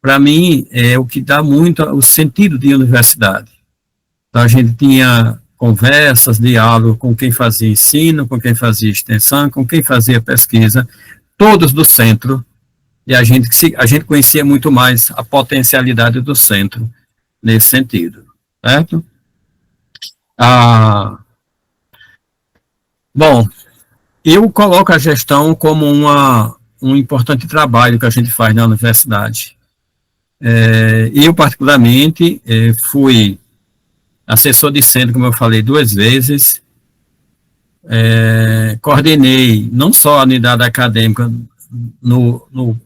para mim, é o que dá muito o sentido de universidade. Então, a gente tinha conversas, diálogo com quem fazia ensino, com quem fazia extensão, com quem fazia pesquisa, todos do centro, e a gente conhecia muito mais a potencialidade do centro, nesse sentido, certo? Bom, eu coloco a gestão como um importante trabalho que a gente faz na universidade. Eu, particularmente, fui assessor de centro, como eu falei, 2 vezes, coordenei não só a unidade acadêmica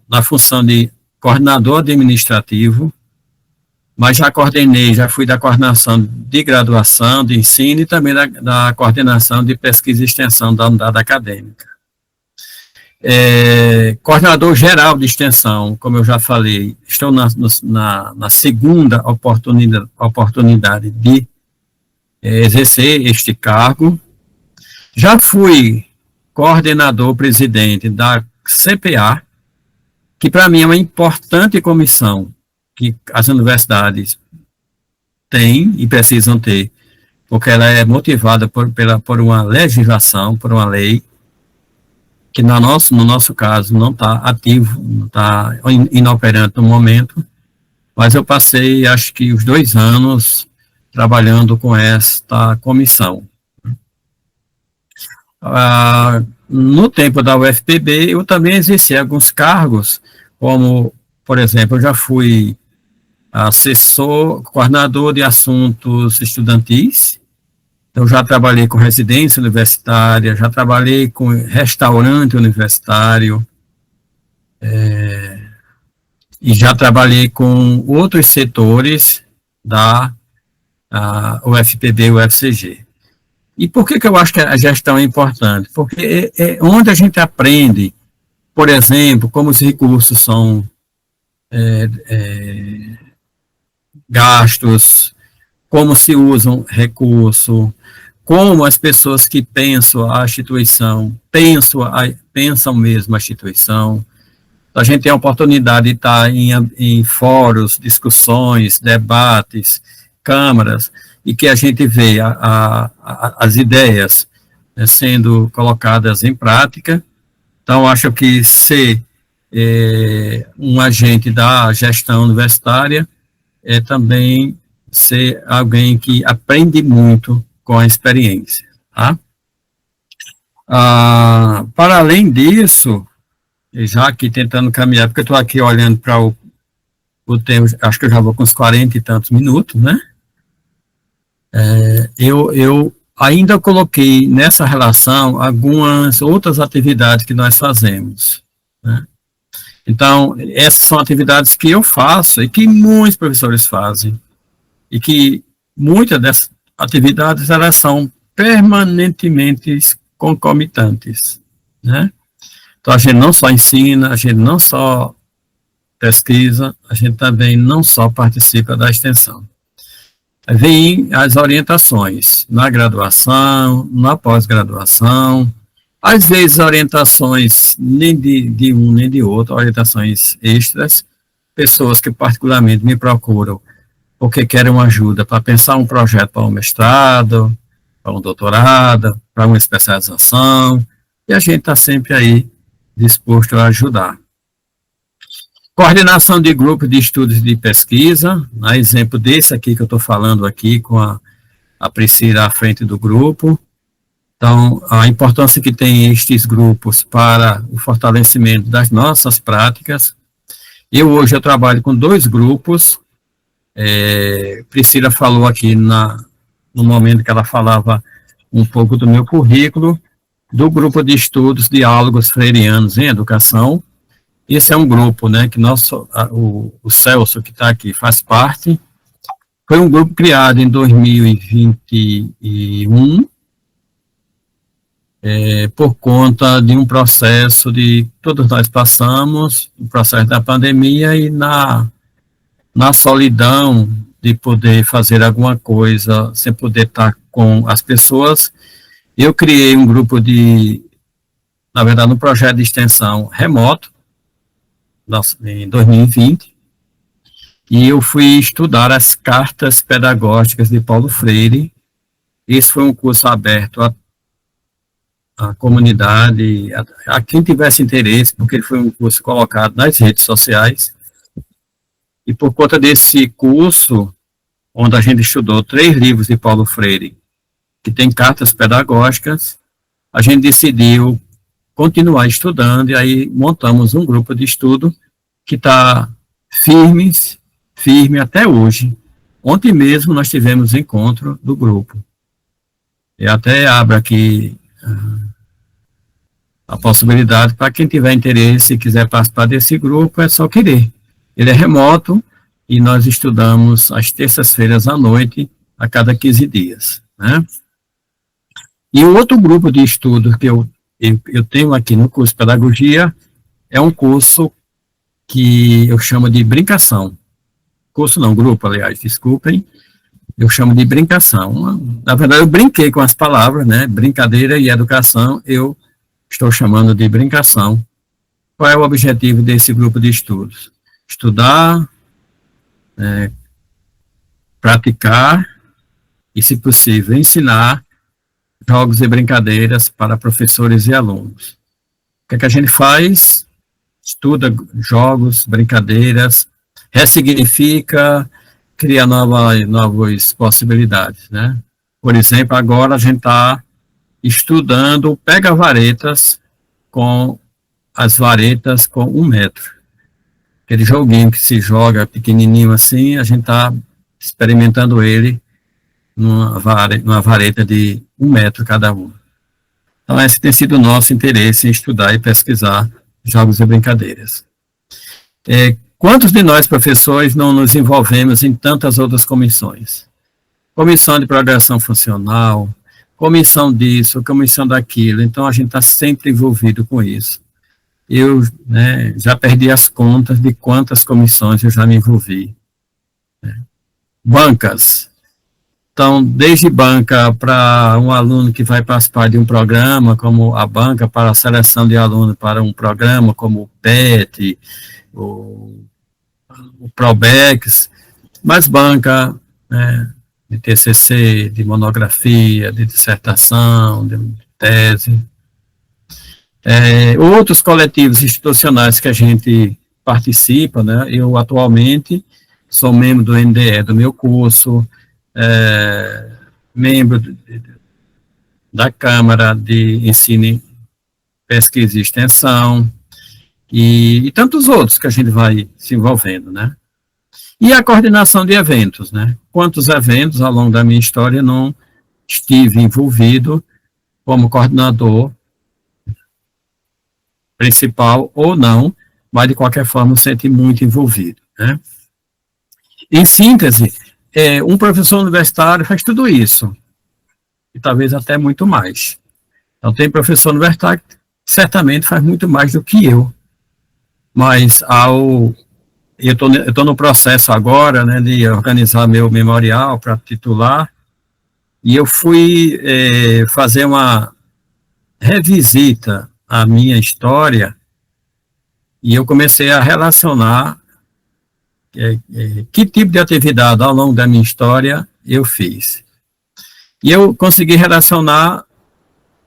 na função de coordenador administrativo, mas já fui da coordenação de graduação, de ensino, e também da coordenação de pesquisa e extensão da unidade acadêmica. Coordenador geral de extensão, como eu já falei, estou na segunda oportunidade de exercer este cargo. Já fui coordenador presidente da CPA, que para mim é uma importante comissão que as universidades têm e precisam ter, porque ela é motivada por uma legislação, por uma lei, que no nosso caso não está ativo, não está inoperante no momento, mas eu passei, acho que, os 2 anos trabalhando com esta comissão. No tempo da UFPB, eu também exerci alguns cargos, como, por exemplo, eu já fui assessor, coordenador de assuntos estudantis. Eu já trabalhei com residência universitária, já trabalhei com restaurante universitário, e já trabalhei com outros setores da UFPB e UFCG. E por que eu acho que a gestão é importante? Porque é onde a gente aprende, por exemplo, como os recursos são gastos, como se usam recursos, como as pessoas que pensam a instituição, pensam mesmo a instituição. A gente tem a oportunidade de estar em fóruns, discussões, debates, câmaras, e que a gente vê as ideias sendo colocadas em prática. Então, acho que ser um agente da gestão universitária é também ser alguém que aprende muito com a experiência. Tá? Para além disso, já aqui tentando caminhar, porque eu estou aqui olhando para o tempo, acho que eu já vou com uns 40 e tantos minutos, né? Eu ainda coloquei nessa relação algumas outras atividades que nós fazemos, né? Então, essas são atividades que eu faço e que muitos professores fazem, e que muitas dessas atividades, elas são permanentemente concomitantes, né? Então, a gente não só ensina, a gente não só pesquisa, a gente também não só participa da extensão. Vêm as orientações na graduação, na pós-graduação, às vezes orientações nem de um nem de outro, orientações extras, pessoas que particularmente me procuram porque querem uma ajuda para pensar um projeto para um mestrado, para um doutorado, para uma especialização, e a gente está sempre aí disposto a ajudar. Coordenação de grupos de estudos de pesquisa, a exemplo desse aqui que eu estou falando aqui com a Priscila à frente do grupo. Então, a importância que tem estes grupos para o fortalecimento das nossas práticas. Hoje eu trabalho com 2 grupos. Priscila falou aqui no momento que ela falava um pouco do meu currículo, do grupo de estudos Diálogos Freirianos em Educação. Esse é um grupo, né, que o Celso, que está aqui, faz parte. Foi um grupo criado em 2021, por conta de um processo que todos nós passamos, o processo da pandemia, e na solidão de poder fazer alguma coisa sem poder estar com as pessoas, eu criei um grupo na verdade, um projeto de extensão remoto, em 2020, e eu fui estudar as cartas pedagógicas de Paulo Freire. Esse foi um curso aberto à comunidade, a quem tivesse interesse, porque ele foi um curso colocado nas redes sociais. E por conta desse curso, onde a gente estudou 3 livros de Paulo Freire, que tem cartas pedagógicas, a gente decidiu continuar estudando, e aí montamos um grupo de estudo que está firme até hoje. Ontem mesmo nós tivemos encontro do grupo. Eu até abro aqui a possibilidade para quem tiver interesse e quiser participar desse grupo, é só querer. Ele é remoto e nós estudamos às terças-feiras à noite, a cada 15 dias, né? E o outro grupo de estudos que eu eu tenho aqui no curso de Pedagogia, é um curso que eu chamo de brincação. Curso não, grupo, aliás, desculpem. Eu chamo de brincação. Na verdade, eu brinquei com as palavras, né? Brincadeira e educação, eu estou chamando de brincação. Qual é o objetivo desse grupo de estudos? Estudar, praticar e, se possível, ensinar jogos e brincadeiras para professores e alunos. O que é que a gente faz? Estuda jogos, brincadeiras, ressignifica, cria novas possibilidades, né? Por exemplo, agora a gente está estudando pega-varetas com as varetas com 1 metro. Aquele joguinho que se joga pequenininho assim, a gente está experimentando ele numa vareta de 1 metro cada uma. Então, esse tem sido o nosso interesse em estudar e pesquisar jogos e brincadeiras. Quantos de nós, professores, não nos envolvemos em tantas outras comissões? Comissão de programação funcional, comissão disso, comissão daquilo. Então, a gente está sempre envolvido com isso. Eu já perdi as contas de quantas comissões eu já me envolvi. Bancas. Então, desde banca para um aluno que vai participar de um programa, como a banca para a seleção de aluno para um programa, como o PET, o Probex, mas banca de TCC, de monografia, de dissertação, de tese. Outros coletivos institucionais que a gente participa, né? Eu atualmente sou membro do NDE do meu curso, membro da Câmara de Ensino, Pesquisa e Extensão, e tantos outros que a gente vai se envolvendo, né? E a coordenação de eventos, né? Quantos eventos ao longo da minha história não estive envolvido como coordenador principal ou não, mas de qualquer forma me senti muito envolvido, né? Em síntese, um professor universitário faz tudo isso, e talvez até muito mais. Então, tem professor universitário que certamente faz muito mais do que eu, mas eu estou no processo agora, né, de organizar meu memorial para titular, e eu fui fazer uma revisita à minha história, e eu comecei a relacionar que tipo de atividade ao longo da minha história eu fiz. E eu consegui relacionar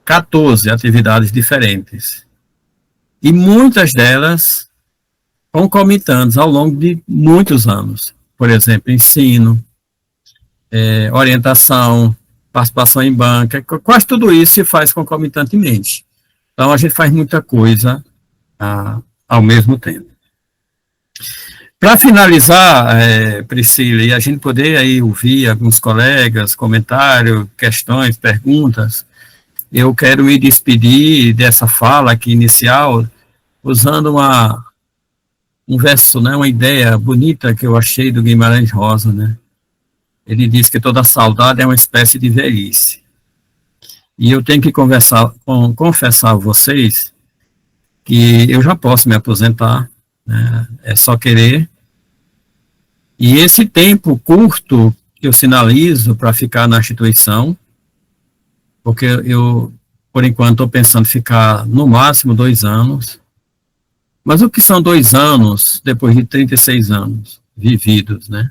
14 atividades diferentes. E muitas delas concomitantes ao longo de muitos anos. Por exemplo, ensino, orientação, participação em banca, quase tudo isso se faz concomitantemente. Então, a gente faz muita coisa ao mesmo tempo. Para finalizar, Priscila, e a gente poder aí ouvir alguns colegas, comentários, questões, perguntas, eu quero me despedir dessa fala aqui inicial, usando um verso, né, uma ideia bonita que eu achei do Guimarães Rosa, né? Ele diz que toda saudade é uma espécie de velhice. E eu tenho que confessar a vocês que eu já posso me aposentar, né? É só querer. E esse tempo curto que eu sinalizo para ficar na instituição, porque eu, por enquanto, estou pensando em ficar no máximo 2 anos, mas o que são 2 anos depois de 36 anos vividos, né?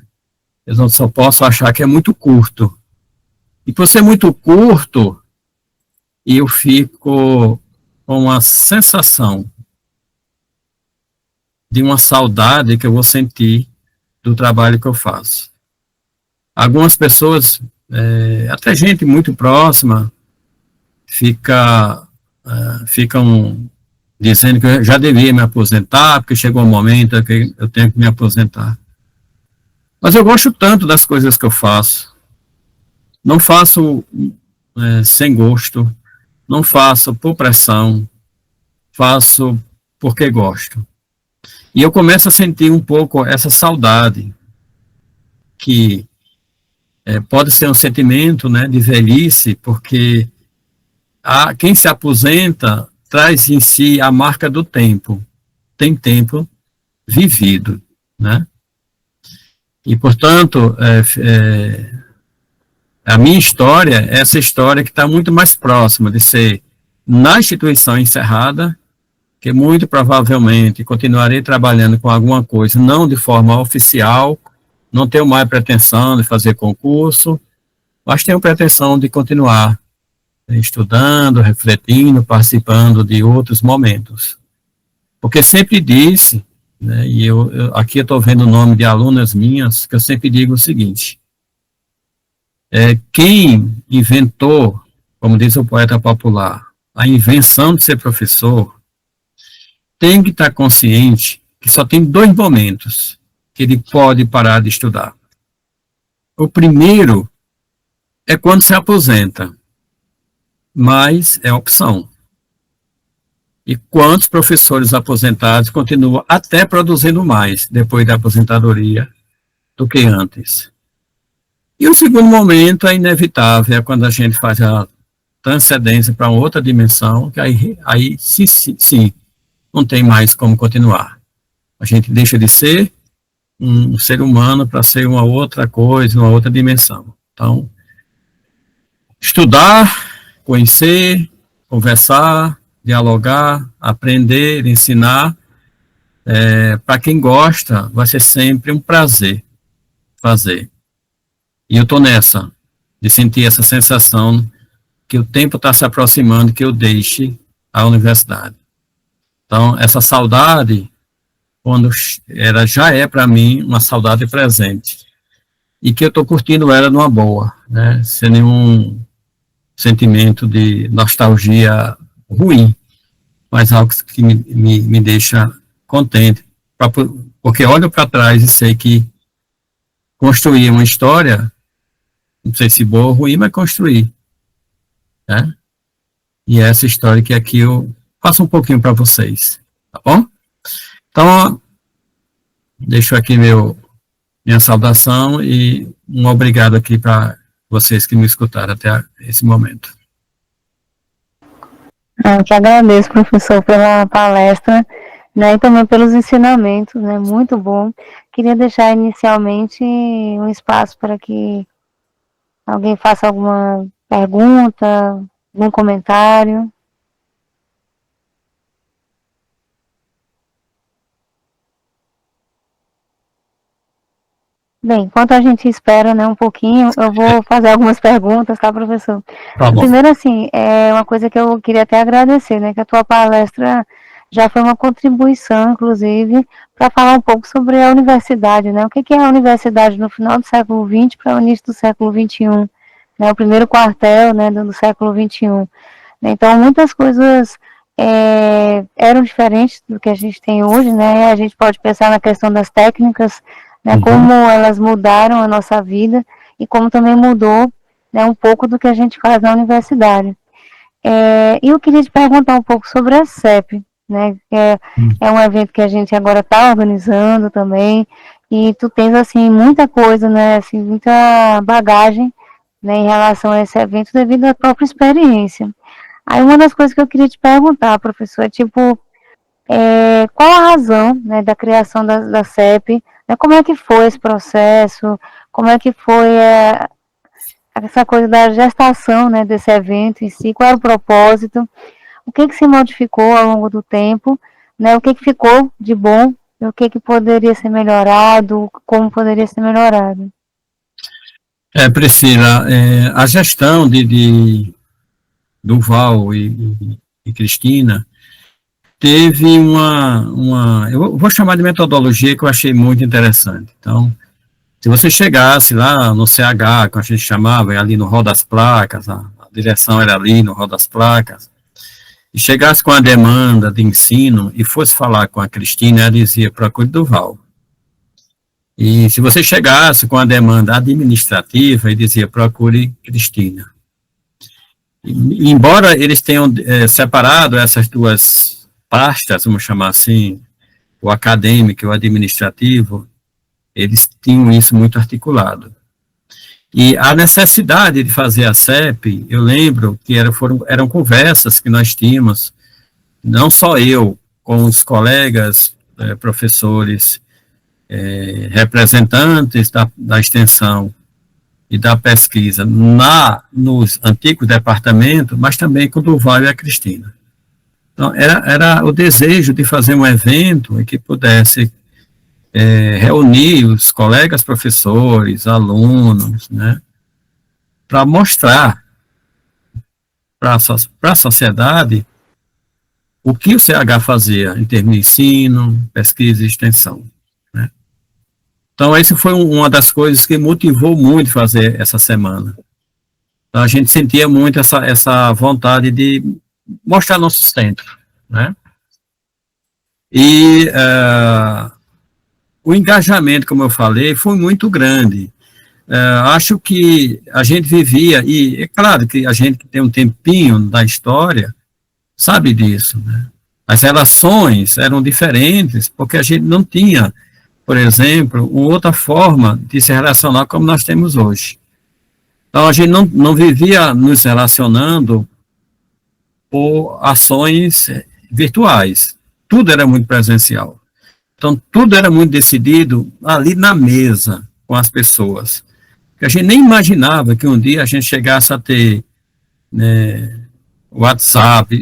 Eu não só posso achar que é muito curto. E por ser muito curto, eu fico com uma sensação de uma saudade que eu vou sentir do trabalho que eu faço. Algumas pessoas, até gente muito próxima, ficam dizendo que eu já devia me aposentar, porque chegou um momento que eu tenho que me aposentar. Mas eu gosto tanto das coisas que eu faço. Não faço sem gosto, não faço por pressão, faço porque gosto. E eu começo a sentir um pouco essa saudade, que pode ser um sentimento, né, de velhice, porque quem se aposenta traz em si a marca do tempo. Tem tempo vivido, né? E, portanto, a minha história é essa história que está muito mais próxima de ser na instituição encerrada, que muito provavelmente continuarei trabalhando com alguma coisa, não de forma oficial, não tenho mais pretensão de fazer concurso, mas tenho pretensão de continuar estudando, refletindo, participando de outros momentos. Porque sempre disse, né, e aqui eu estou vendo o nome de alunas minhas, que eu sempre digo o seguinte, quem inventou, como diz o poeta popular, a invenção de ser professor, tem que estar consciente que só tem 2 momentos que ele pode parar de estudar. O primeiro é quando se aposenta, mas é opção. E quantos professores aposentados continuam até produzindo mais depois da aposentadoria do que antes? E o segundo momento é inevitável, é quando a gente faz a transcendência para outra dimensão, que aí sim, não tem mais como continuar. A gente deixa de ser um ser humano para ser uma outra coisa, uma outra dimensão. Então, estudar, conhecer, conversar, dialogar, aprender, ensinar, para quem gosta, vai ser sempre um prazer fazer. E eu estou nessa, de sentir essa sensação que o tempo está se aproximando, que eu deixe a universidade. Então, essa saudade, já é para mim uma saudade presente. E que eu estou curtindo ela numa boa, né? Sem nenhum sentimento de nostalgia ruim, mas algo que me deixa contente. Porque olho para trás e sei que construir uma história, não sei se boa ou ruim, mas construir. Né? E é essa história que aqui eu passo um pouquinho para vocês, tá bom? Então, deixo aqui minha saudação e um obrigado aqui para vocês que me escutaram até esse momento. Eu que agradeço, professor, pela palestra, né, e também pelos ensinamentos, né, muito bom. Queria deixar inicialmente um espaço para que alguém faça alguma pergunta, algum comentário. Bem, enquanto a gente espera, né, um pouquinho, eu vou fazer algumas perguntas, tá, professor? Tá bom. Primeiro, assim, é uma coisa que eu queria até agradecer, né, que a tua palestra já foi uma contribuição, inclusive, para falar um pouco sobre a universidade, né, o que é a universidade no final do século XX para o início do século XXI, né, o primeiro quartel, né, do século XXI. Então, muitas coisas eram diferentes do que a gente tem hoje, né, a gente pode pensar na questão das técnicas, né, como elas mudaram a nossa vida e como também mudou, né, um pouco do que a gente faz na universidade. E eu queria te perguntar um pouco sobre a CEP, né, que é um evento que a gente agora está organizando também, e tu tens, assim, muita coisa, né, assim, muita bagagem, né, em relação a esse evento devido à própria experiência. Aí uma das coisas que eu queria te perguntar, professor, é tipo, qual a razão, né, da criação da CEP, né, como é que foi esse processo, como é que foi essa coisa da gestação, né, desse evento em si, qual era o propósito, o que se modificou ao longo do tempo, né, o que ficou de bom, e o que poderia ser melhorado, como poderia ser melhorado. Priscila, a gestão de Duval e Cristina teve eu vou chamar de metodologia que eu achei muito interessante. Então, se você chegasse lá no CH, que a gente chamava, ali no Hall das Placas, a direção era ali no Hall das Placas, e chegasse com a demanda de ensino e fosse falar com a Cristina, ela dizia, procure Duval. E se você chegasse com a demanda administrativa, ele dizia, procure Cristina. E, embora eles tenham separado essas duas pastas, vamos chamar assim, o acadêmico e o administrativo, eles tinham isso muito articulado. E a necessidade de fazer a CEP, eu lembro que eram conversas que nós tínhamos não só eu, com os colegas, professores, representantes da extensão e da pesquisa nos antigos departamentos, mas também com o Durval e a Cristina. Então, era o desejo de fazer um evento em que pudesse reunir os colegas professores, alunos, né, para mostrar para a sociedade o que o CH fazia em termos de ensino, pesquisa e extensão. Né. Então, essa foi uma das coisas que motivou muito fazer essa semana. Então, a gente sentia muito essa vontade de mostrar nosso centro, né? E o engajamento, como eu falei, foi muito grande. Acho que a gente vivia, e é claro que a gente que tem um tempinho da história, sabe disso, né? As relações eram diferentes, porque a gente não tinha, por exemplo, uma outra forma de se relacionar como nós temos hoje. Então, a gente não vivia nos relacionando por ações virtuais. Tudo era muito presencial. Então, tudo era muito decidido ali na mesa com as pessoas. Porque a gente nem imaginava que um dia a gente chegasse a ter, né, WhatsApp.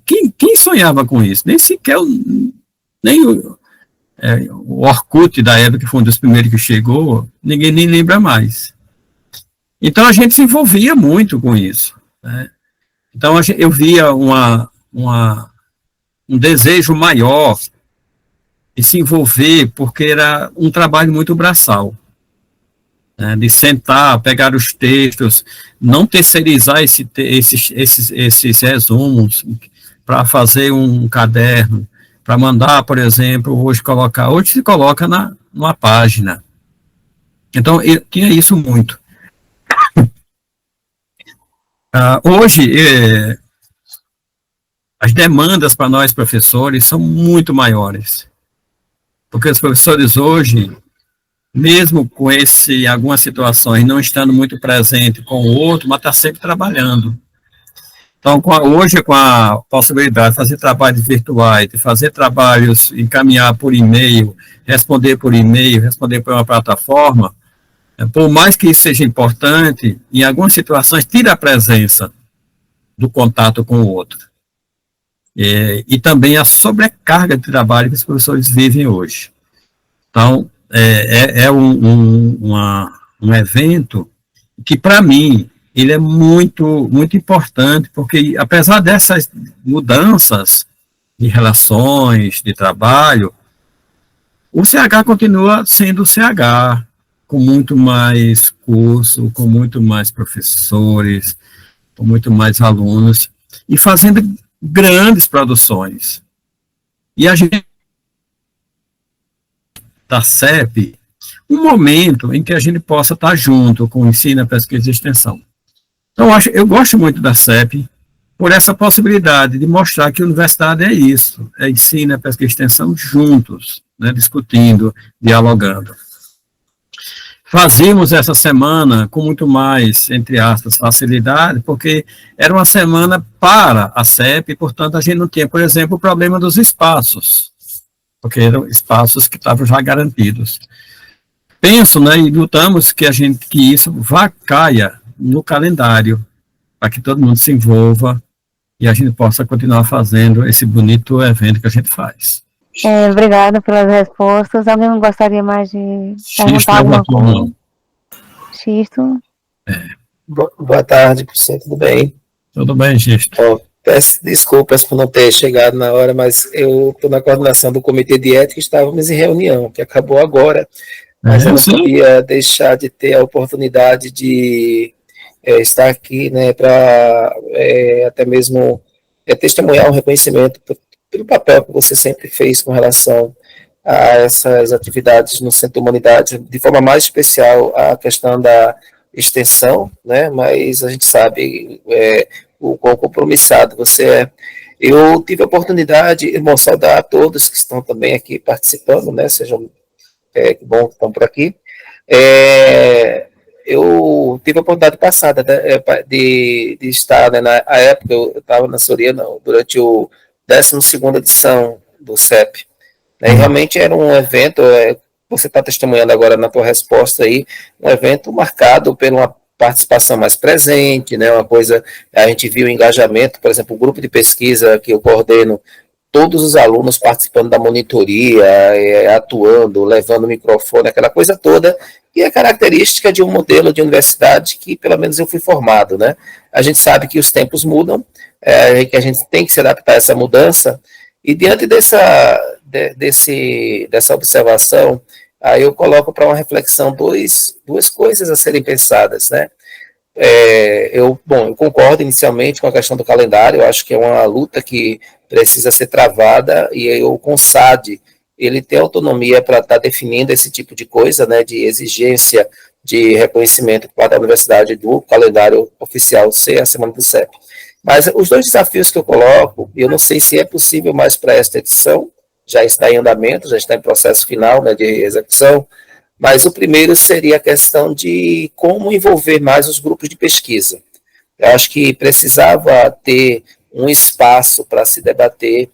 Quem sonhava com isso? Nem sequer nem o Orkut da época, que foi um dos primeiros que chegou, ninguém nem lembra mais. Então, a gente se envolvia muito com isso, né? Então, eu via um desejo maior de se envolver, porque era um trabalho muito braçal, né, de sentar, pegar os textos, não terceirizar esses resumos para fazer um caderno, para mandar, por exemplo, hoje se coloca numa página. Então, eu tinha isso muito. Hoje, as demandas para nós professores são muito maiores, porque os professores hoje, mesmo com algumas situações, não estando muito presente com o outro, mas está sempre trabalhando. Então, hoje, com a possibilidade de fazer trabalhos virtuais, de fazer trabalhos, encaminhar por e-mail, responder por uma plataforma, por mais que isso seja importante, em algumas situações, tira a presença do contato com o outro. E também a sobrecarga de trabalho que os professores vivem hoje. Então, é um evento que, para mim, ele é muito, muito importante, porque, apesar dessas mudanças de relações, de trabalho, o CH continua sendo o CH, com muito mais curso, com muito mais professores, com muito mais alunos, e fazendo grandes produções. E a gente da CEP, um momento em que a gente possa estar junto com o ensino, a pesquisa e extensão. Então, eu gosto muito da CEP por essa possibilidade de mostrar que a universidade é isso, é ensino, a pesquisa e extensão juntos, né, discutindo, dialogando. Fazíamos essa semana com muito mais, entre aspas, facilidade, porque era uma semana para a CEP, e, portanto, a gente não tinha, por exemplo, o problema dos espaços, porque eram espaços que estavam já garantidos. Penso, né, e lutamos que isso caia no calendário, para que todo mundo se envolva e a gente possa continuar fazendo esse bonito evento que a gente faz. Obrigada pelas respostas. Alguém gostaria mais de perguntar alguma coisa? Xisto. Boa tarde, professor, tudo bem? Tudo bem, Xisto. Peço desculpas por não ter chegado na hora, mas eu estou na coordenação do Comitê de Ética e estávamos em reunião, que acabou agora, mas eu não podia deixar de ter a oportunidade de estar aqui, né, para até mesmo testemunhar um reconhecimento pelo papel que você sempre fez com relação a essas atividades no Centro de Humanidades, de forma mais especial a questão da extensão, né, mas a gente sabe o quão compromissado você é. Eu tive a oportunidade, irmão, saudar a todos que estão também aqui participando, né, sejam que bom que estão por aqui. Eu tive a oportunidade passada de estar, né, na época eu estava na Soriana durante o 12ª edição do CEP. E realmente era um evento, você está testemunhando agora na tua resposta aí, um evento marcado por uma participação mais presente, né, uma coisa, a gente viu o engajamento, por exemplo, o grupo de pesquisa que eu coordeno, todos os alunos participando da monitoria, atuando, levando o microfone, aquela coisa toda, e é característica de um modelo de universidade que, pelo menos, eu fui formado, né? A gente sabe que os tempos mudam, que a gente tem que se adaptar a essa mudança, e diante dessa observação, aí eu coloco para uma reflexão duas coisas a serem pensadas, né? Eu concordo inicialmente com a questão do calendário, eu acho que é uma luta que precisa ser travada, e o CONSAD, ele tem autonomia para estar definindo esse tipo de coisa, né, de exigência de reconhecimento para a universidade do calendário oficial ser a Semana do CEP. Mas os dois desafios que eu coloco, eu não sei se é possível mais para esta edição, já está em andamento, já está em processo final, né, de execução, mas o primeiro seria a questão de como envolver mais os grupos de pesquisa. Eu acho que precisava ter um espaço para se debater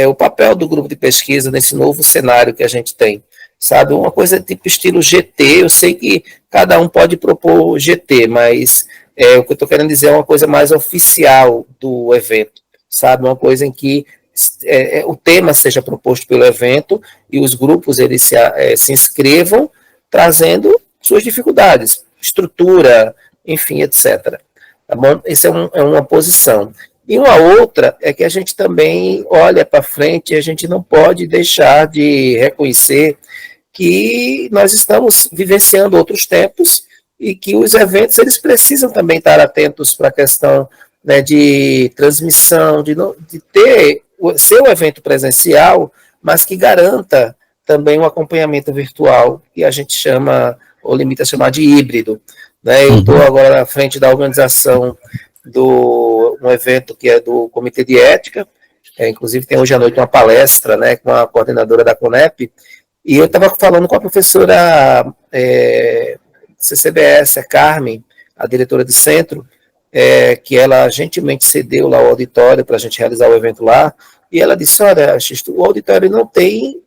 o papel do grupo de pesquisa nesse novo cenário que a gente tem. Sabe, uma coisa tipo estilo GT, eu sei que cada um pode propor GT, mas o que eu estou querendo dizer é uma coisa mais oficial do evento, sabe, uma coisa em que o tema seja proposto pelo evento e os grupos eles se inscrevam trazendo suas dificuldades, estrutura, enfim, etc. Tá bom? Essa é uma posição. E uma outra é que a gente também olha para frente e a gente não pode deixar de reconhecer que nós estamos vivenciando outros tempos e que os eventos eles precisam também estar atentos para a questão, né, de transmissão, de ter seu evento presencial, mas que garanta também um acompanhamento virtual, que a gente chama, ou limita a chamar de híbrido. Né? Eu estou agora à frente da organização um evento que é do Comitê de Ética, inclusive tem hoje à noite uma palestra, né, com a coordenadora da CONEP, e eu estava falando com a professora CCBS, a Carmen, a diretora de centro, que ela gentilmente cedeu lá o auditório para a gente realizar o evento lá, e ela disse, olha, Xisto, o auditório não tem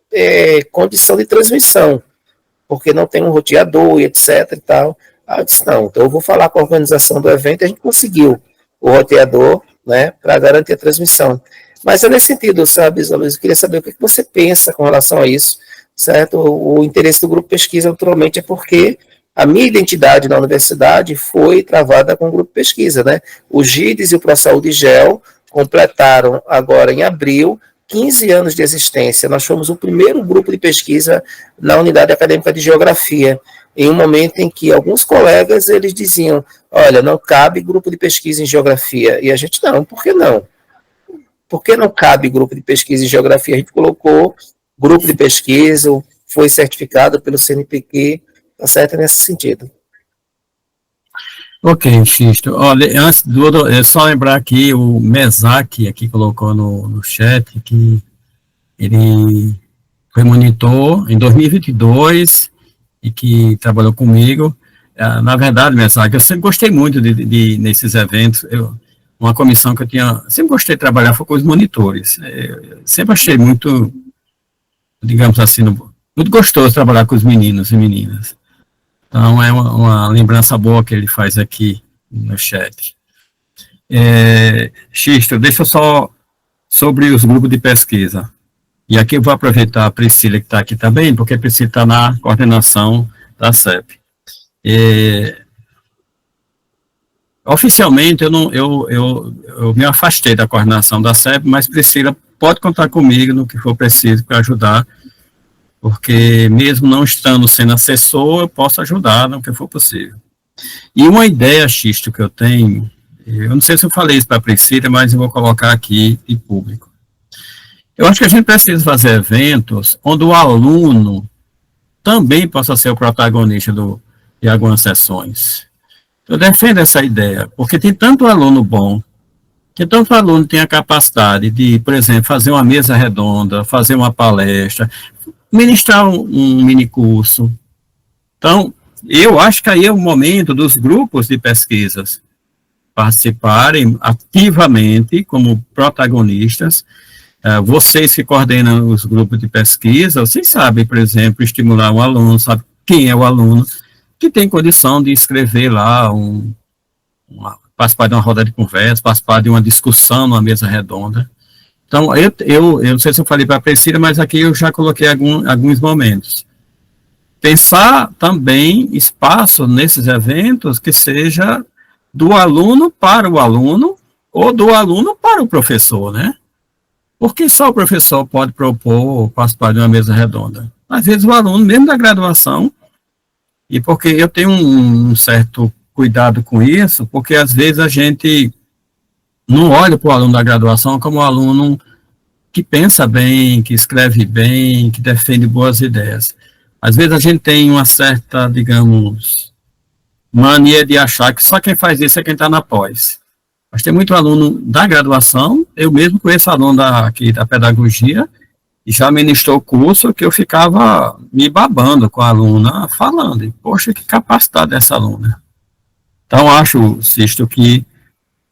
condição de transmissão, porque não tem um roteador e etc e tal. Eu disse, não, então eu vou falar com a organização do evento, e a gente conseguiu o roteador, né, para garantir a transmissão. Mas é nesse sentido, sabe, Luiz, eu queria saber o que você pensa com relação a isso, certo? O interesse do grupo pesquisa, naturalmente, é porque a minha identidade na universidade foi travada com o grupo pesquisa, né? O GIDES e o ProSaúde GEL completaram agora em abril 15 anos de existência. Nós fomos o primeiro grupo de pesquisa na unidade acadêmica de geografia, em um momento em que alguns colegas eles diziam, olha, não cabe grupo de pesquisa em geografia. E a gente, não, por que não? Por que não cabe grupo de pesquisa em geografia? A gente colocou grupo de pesquisa, foi certificado pelo CNPq, tá certo nesse sentido. Ok, Xisto. Olha, antes do é só lembrar aqui, o Mesac aqui colocou no chat que ele foi monitor em 2022 e que trabalhou comigo. Na verdade, Mesac, eu sempre gostei muito de nesses eventos. Uma comissão que eu sempre gostei de trabalhar foi com os monitores. Sempre achei muito, digamos assim, muito gostoso trabalhar com os meninos e meninas. Então, é uma lembrança boa que ele faz aqui no chat. Xisto, deixa eu só sobre os grupos de pesquisa. E aqui eu vou aproveitar a Priscila, que está aqui também, porque a Priscila está na coordenação da CEP. Oficialmente, eu me afastei da coordenação da CEP, mas Priscila pode contar comigo no que for preciso para ajudar, porque mesmo não estando sendo assessor, eu posso ajudar no que for possível. E uma ideia, Xisto, que eu tenho, eu não sei se eu falei isso para a Priscila, mas eu vou colocar aqui em público. Eu acho que a gente precisa fazer eventos onde o aluno também possa ser o protagonista de algumas sessões. Eu defendo essa ideia, porque tem tanto aluno bom, que tanto aluno tem a capacidade de, por exemplo, fazer uma mesa redonda, fazer uma palestra, ministrar um mini curso. Então, eu acho que aí é o momento dos grupos de pesquisas participarem ativamente como protagonistas Vocês que coordenam os grupos de pesquisa, vocês sabem, por exemplo, estimular um aluno, sabe quem é o aluno, que tem condição de escrever lá, participar de uma roda de conversa, participar de uma discussão numa mesa redonda. Então, eu não sei se eu falei para a Priscila, mas aqui eu já coloquei alguns momentos. Pensar também espaço nesses eventos que seja do aluno para o aluno ou do aluno para o professor, né? Porque só o professor pode propor participar de uma mesa redonda. Às vezes o aluno, mesmo da graduação, e porque eu tenho um certo cuidado com isso, porque às vezes a gente não olha para o aluno da graduação como um aluno que pensa bem, que escreve bem, que defende boas ideias. Às vezes a gente tem uma certa, digamos, mania de achar que só quem faz isso é quem está na pós. Mas tem muito aluno da graduação, eu mesmo conheço aluno aqui da pedagogia, e já ministrou o curso que eu ficava me babando com a aluna, falando, e, poxa, que capacidade dessa aluna. Então, acho, Sisto, que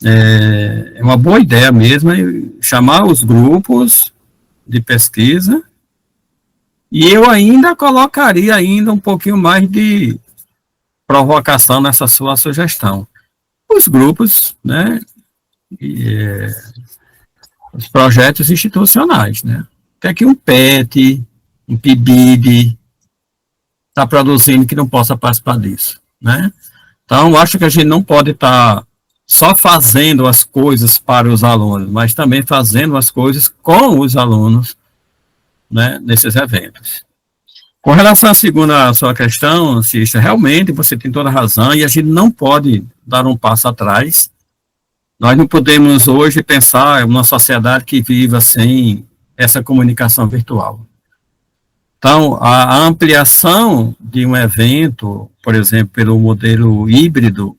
é uma boa ideia mesmo chamar os grupos de pesquisa, e eu ainda colocaria ainda um pouquinho mais de provocação nessa sua sugestão. Os grupos, né, os projetos institucionais, né, o que é que um PET, um PIBID está produzindo que não possa participar disso, né? Então, acho que a gente não pode estar só fazendo as coisas para os alunos, mas também fazendo as coisas com os alunos, né, nesses eventos. Com relação à sua questão, Cista, realmente você tem toda a razão e a gente não pode dar um passo atrás. Nós não podemos hoje pensar em uma sociedade que viva sem essa comunicação virtual. Então, a ampliação de um evento, por exemplo, pelo modelo híbrido,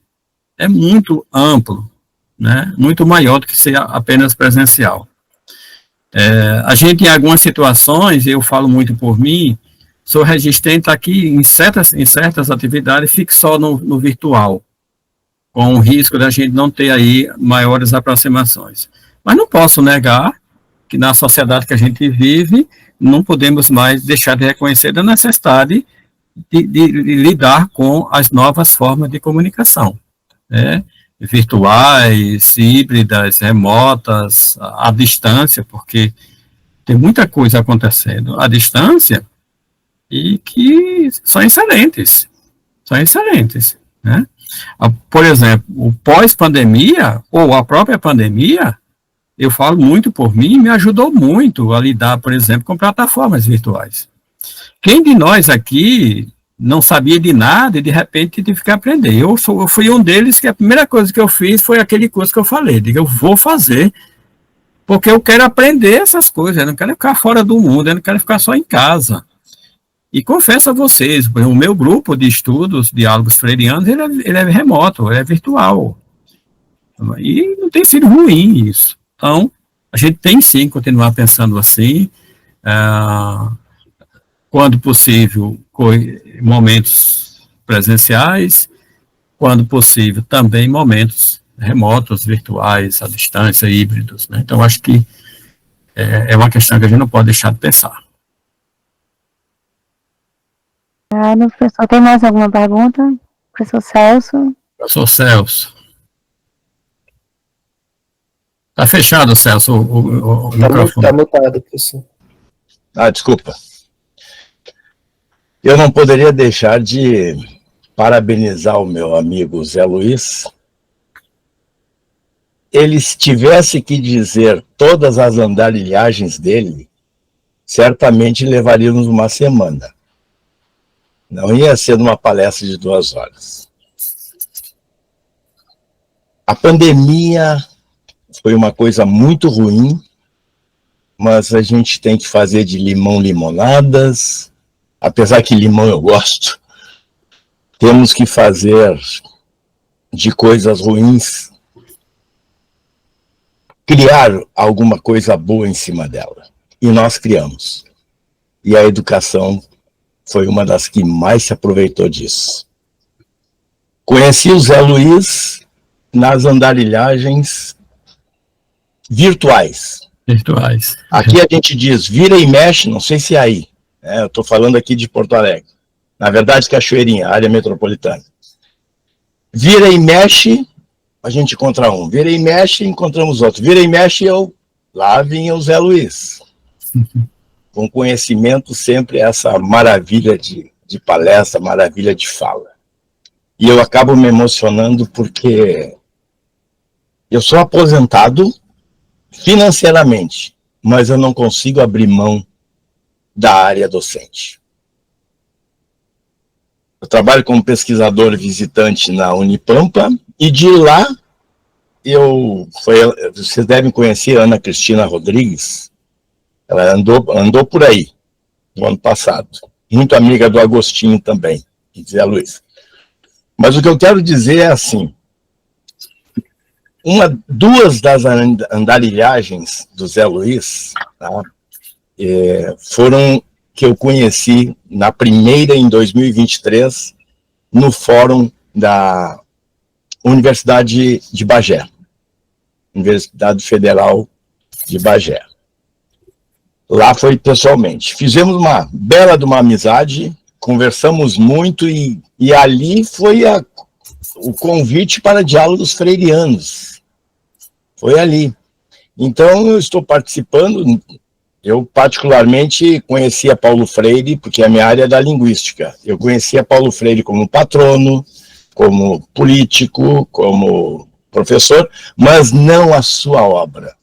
é muito amplo, né? Muito maior do que ser apenas presencial. A gente, em algumas situações, eu falo muito por mim, sou resistente aqui em certas atividades, fique só no virtual, com o risco da gente não ter aí maiores aproximações. Mas não posso negar que na sociedade que a gente vive, não podemos mais deixar de reconhecer a necessidade de lidar com as novas formas de comunicação, né? Virtuais, híbridas, remotas, à distância, porque tem muita coisa acontecendo à distância e que são excelentes, né? Por exemplo, o pós-pandemia, ou a própria pandemia, eu falo muito por mim, me ajudou muito a lidar, por exemplo, com plataformas virtuais. Quem de nós aqui não sabia de nada e de repente tive que aprender? Eu fui um deles que a primeira coisa que eu fiz foi aquele curso que eu falei, eu vou fazer, porque eu quero aprender essas coisas, eu não quero ficar fora do mundo, eu não quero ficar só em casa. E confesso a vocês, o meu grupo de estudos, Diálogos Freirianos, ele é remoto, ele é virtual. E não tem sido ruim isso. Então, a gente tem sim que continuar pensando assim, quando possível, momentos presenciais, quando possível, também momentos remotos, virtuais, à distância, híbridos, né? Então, acho que é uma questão que a gente não pode deixar de pensar. Professor, tem mais alguma pergunta? Professor Celso? Professor Celso. Está fechado, Celso, o microfone. Está mutado, professor. Desculpa. Eu não poderia deixar de parabenizar o meu amigo Zé Luiz. Ele, se tivesse que dizer todas as andarilhagens dele, certamente levaríamos uma semana. Não ia ser numa palestra de 2 horas. A pandemia foi uma coisa muito ruim, mas a gente tem que fazer de limão limonadas, apesar que limão eu gosto. Temos que fazer de coisas ruins, criar alguma coisa boa em cima dela. E nós criamos. E a educação foi uma das que mais se aproveitou disso. Conheci o Zé Luiz nas andarilhagens virtuais. Virtuais. Aqui a gente diz vira e mexe, não sei se é aí, né? Eu estou falando aqui de Porto Alegre. Na verdade, Cachoeirinha, área metropolitana. Vira e mexe, a gente encontra um. Vira e mexe, encontramos outro. Vira e mexe, lá vinha o Zé Luiz. Com conhecimento, sempre essa maravilha de palestra, maravilha de fala. E eu acabo me emocionando porque eu sou aposentado financeiramente, mas eu não consigo abrir mão da área docente. Eu trabalho como pesquisador visitante na Unipampa, e de lá, vocês devem conhecer a Ana Cristina Rodrigues, ela andou por aí, no ano passado, muito amiga do Agostinho também, e Zé Luiz. Mas o que eu quero dizer é assim, duas das andarilhagens do Zé Luiz, tá, foram que eu conheci na primeira, em 2023, no fórum da Universidade de Bagé, Universidade Federal de Bagé. Lá foi pessoalmente. Fizemos uma bela de uma amizade, conversamos muito, e ali foi o convite para diálogos freirianos. Foi ali. Então, eu estou participando. Eu, particularmente, conhecia Paulo Freire, porque a minha área é da linguística. Eu conhecia Paulo Freire como patrono, como político, como professor, mas não a sua obra.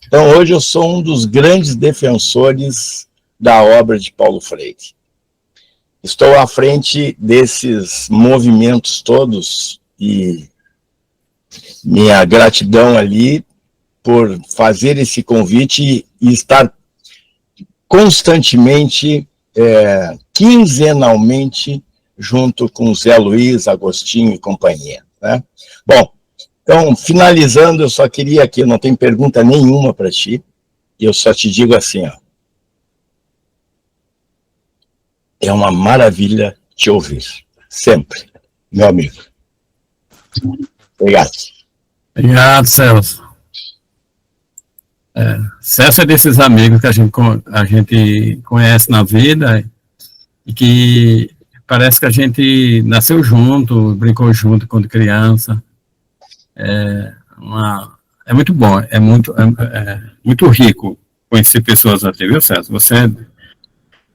Então, hoje eu sou um dos grandes defensores da obra de Paulo Freire. Estou à frente desses movimentos todos, e minha gratidão ali por fazer esse convite e estar constantemente, quinzenalmente, junto com Zé Luiz, Agostinho e companhia, né? Bom, então, finalizando, eu só queria aqui, não tem pergunta nenhuma para ti, eu só te digo assim, ó, é uma maravilha te ouvir, sempre, meu amigo. Obrigado. Obrigado, Celso. Celso é desses amigos que a gente conhece na vida e que parece que a gente nasceu junto, brincou junto quando criança. É muito bom, é muito rico conhecer pessoas assim, viu, Celso? Você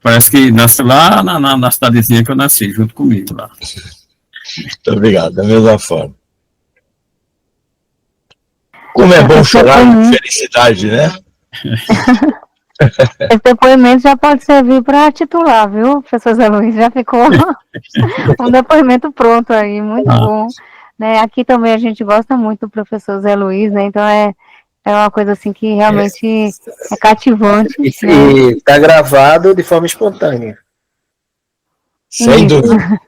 parece que nasceu lá na cidadezinha que eu nasci, junto comigo lá. Muito obrigado, da mesma forma. Como é bom chorar de felicidade, né? Esse depoimento já pode servir para titular, viu, professor Zé Luiz? Já ficou um depoimento pronto aí, muito bom. Né? Aqui também a gente gosta muito do professor Zé Luiz, né? Então é uma coisa assim que realmente é cativante. E está gravado de forma espontânea. Sem dúvida.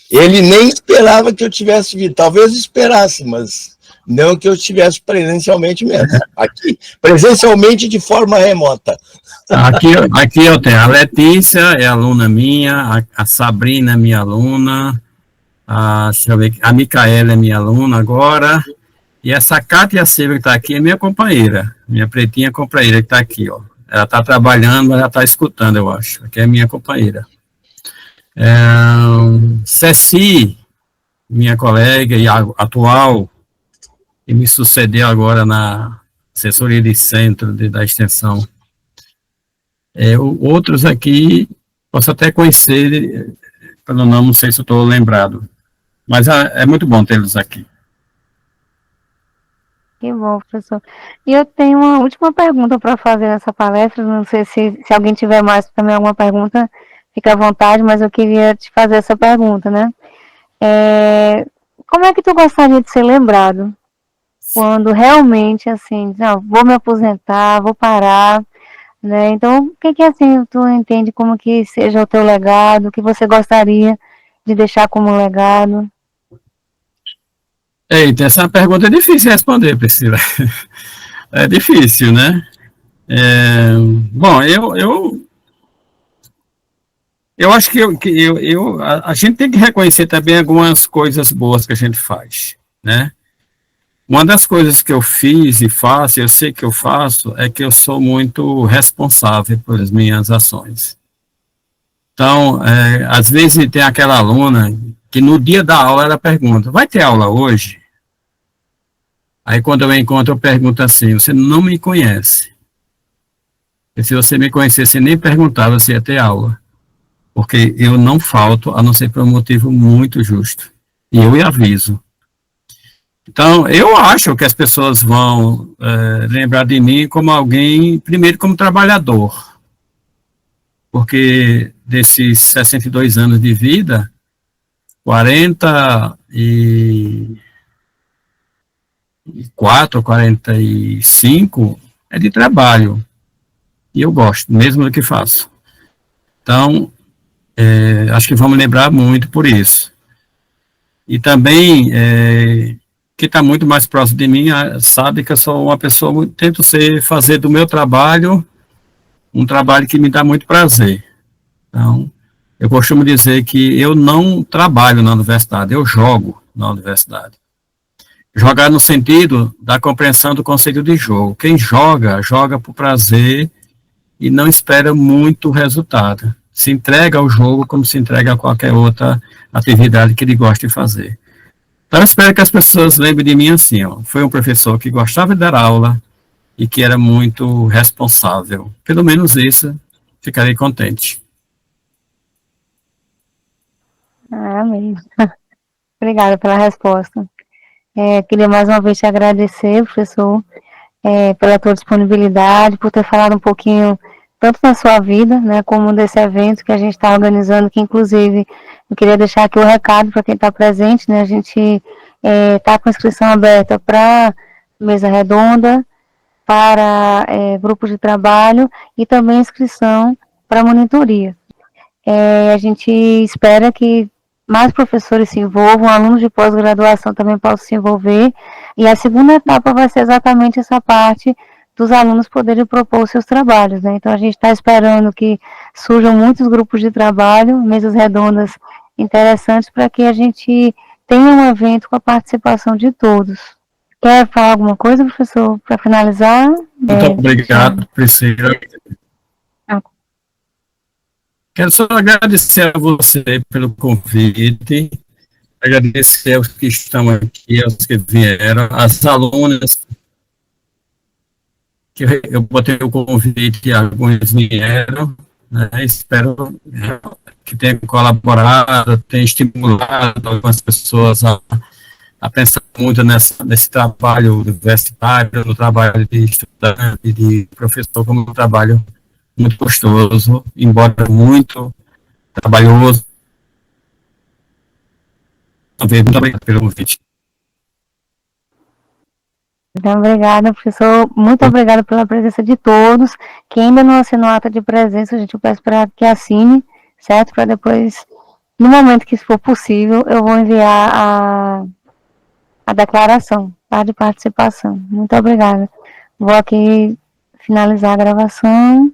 Ele nem esperava que eu tivesse vindo, talvez esperasse, mas não que eu estivesse presencialmente mesmo. Aqui, presencialmente de forma remota. Aqui eu tenho a Letícia, é aluna minha, a Sabrina é minha aluna, deixa eu ver, a Micaela é minha aluna agora, e essa Cátia Silva que está aqui é minha companheira, minha pretinha companheira que está aqui, ó. Ela está trabalhando, mas ela está escutando, eu acho, que é minha companheira. Ceci, minha colega e atual, e me sucedeu agora na assessoria de centro da extensão. Outros aqui, posso até conhecer, pelo nome, não sei se eu estou lembrado, mas é muito bom tê-los aqui. Que bom, professor. E eu tenho uma última pergunta para fazer nessa palestra, não sei se alguém tiver mais também alguma pergunta, fica à vontade, mas eu queria te fazer essa pergunta, né? Como é que tu gostaria de ser lembrado? Quando realmente, assim, não, vou me aposentar, vou parar, né? Então, o que assim, tu entende como que seja o teu legado, o que você gostaria de deixar como legado? Eita, essa pergunta é difícil de responder, Priscila. É difícil, né? Bom, eu acho que a gente tem que reconhecer também algumas coisas boas que a gente faz, né? Uma das coisas que eu fiz e faço, eu sei que eu faço, é que eu sou muito responsável pelas minhas ações. Então, às vezes tem aquela aluna que no dia da aula ela pergunta, vai ter aula hoje? Aí quando eu encontro, eu pergunto assim, você não me conhece. E se você me conhecesse, você nem perguntava se ia ter aula. Porque eu não falto, a não ser por um motivo muito justo. E eu aviso. Então, eu acho que as pessoas vão lembrar de mim como alguém, primeiro como trabalhador. Porque desses 62 anos de vida, 44, 45 é de trabalho. E eu gosto, mesmo do que faço. Então, acho que vamos lembrar muito por isso. E também, quem está muito mais próximo de mim sabe que eu sou uma pessoa, tento fazer do meu trabalho um trabalho que me dá muito prazer. Então, eu costumo dizer que eu não trabalho na universidade, eu jogo na universidade. Jogar no sentido da compreensão do conceito de jogo. Quem joga, joga por prazer e não espera muito resultado. Se entrega ao jogo como se entrega a qualquer outra atividade que ele gosta de fazer. Então, eu espero que as pessoas lembrem de mim assim, ó. Foi um professor que gostava de dar aula e que era muito responsável. Pelo menos isso, ficarei contente. Amém. Obrigada pela resposta. Queria mais uma vez te agradecer, professor, pela tua disponibilidade, por ter falado um pouquinho, tanto da sua vida, né, como desse evento que a gente está organizando, que inclusive eu queria deixar aqui o recado para quem está presente, né, a gente está com inscrição aberta para mesa redonda, para grupos de trabalho e também inscrição para monitoria. A gente espera que mais professores se envolvam, alunos de pós-graduação também possam se envolver, e a segunda etapa vai ser exatamente essa parte dos alunos poderem propor seus trabalhos, né? Então a gente está esperando que surjam muitos grupos de trabalho, mesas redondas interessantes, para que a gente tenha um evento com a participação de todos. Quer falar alguma coisa, professor, para finalizar? Muito obrigado, Priscila. Quero só agradecer a você pelo convite, agradecer aos que estão aqui, aos que vieram, às alunas, que eu botei o convite e alguns vieram, né? Espero que tenham colaborado, tenham estimulado algumas pessoas a pensar muito nesse trabalho universitário, no trabalho de estudante, de professor, como um trabalho muito gostoso, embora muito trabalhoso. Muito obrigado pelo convite. Então, obrigada, professor. Muito obrigada pela presença de todos. Quem ainda não assinou a ata de presença, a gente vai esperar que assine, certo? Para depois, no momento que isso for possível, eu vou enviar a declaração, tá? De participação. Muito obrigada. Vou aqui finalizar a gravação.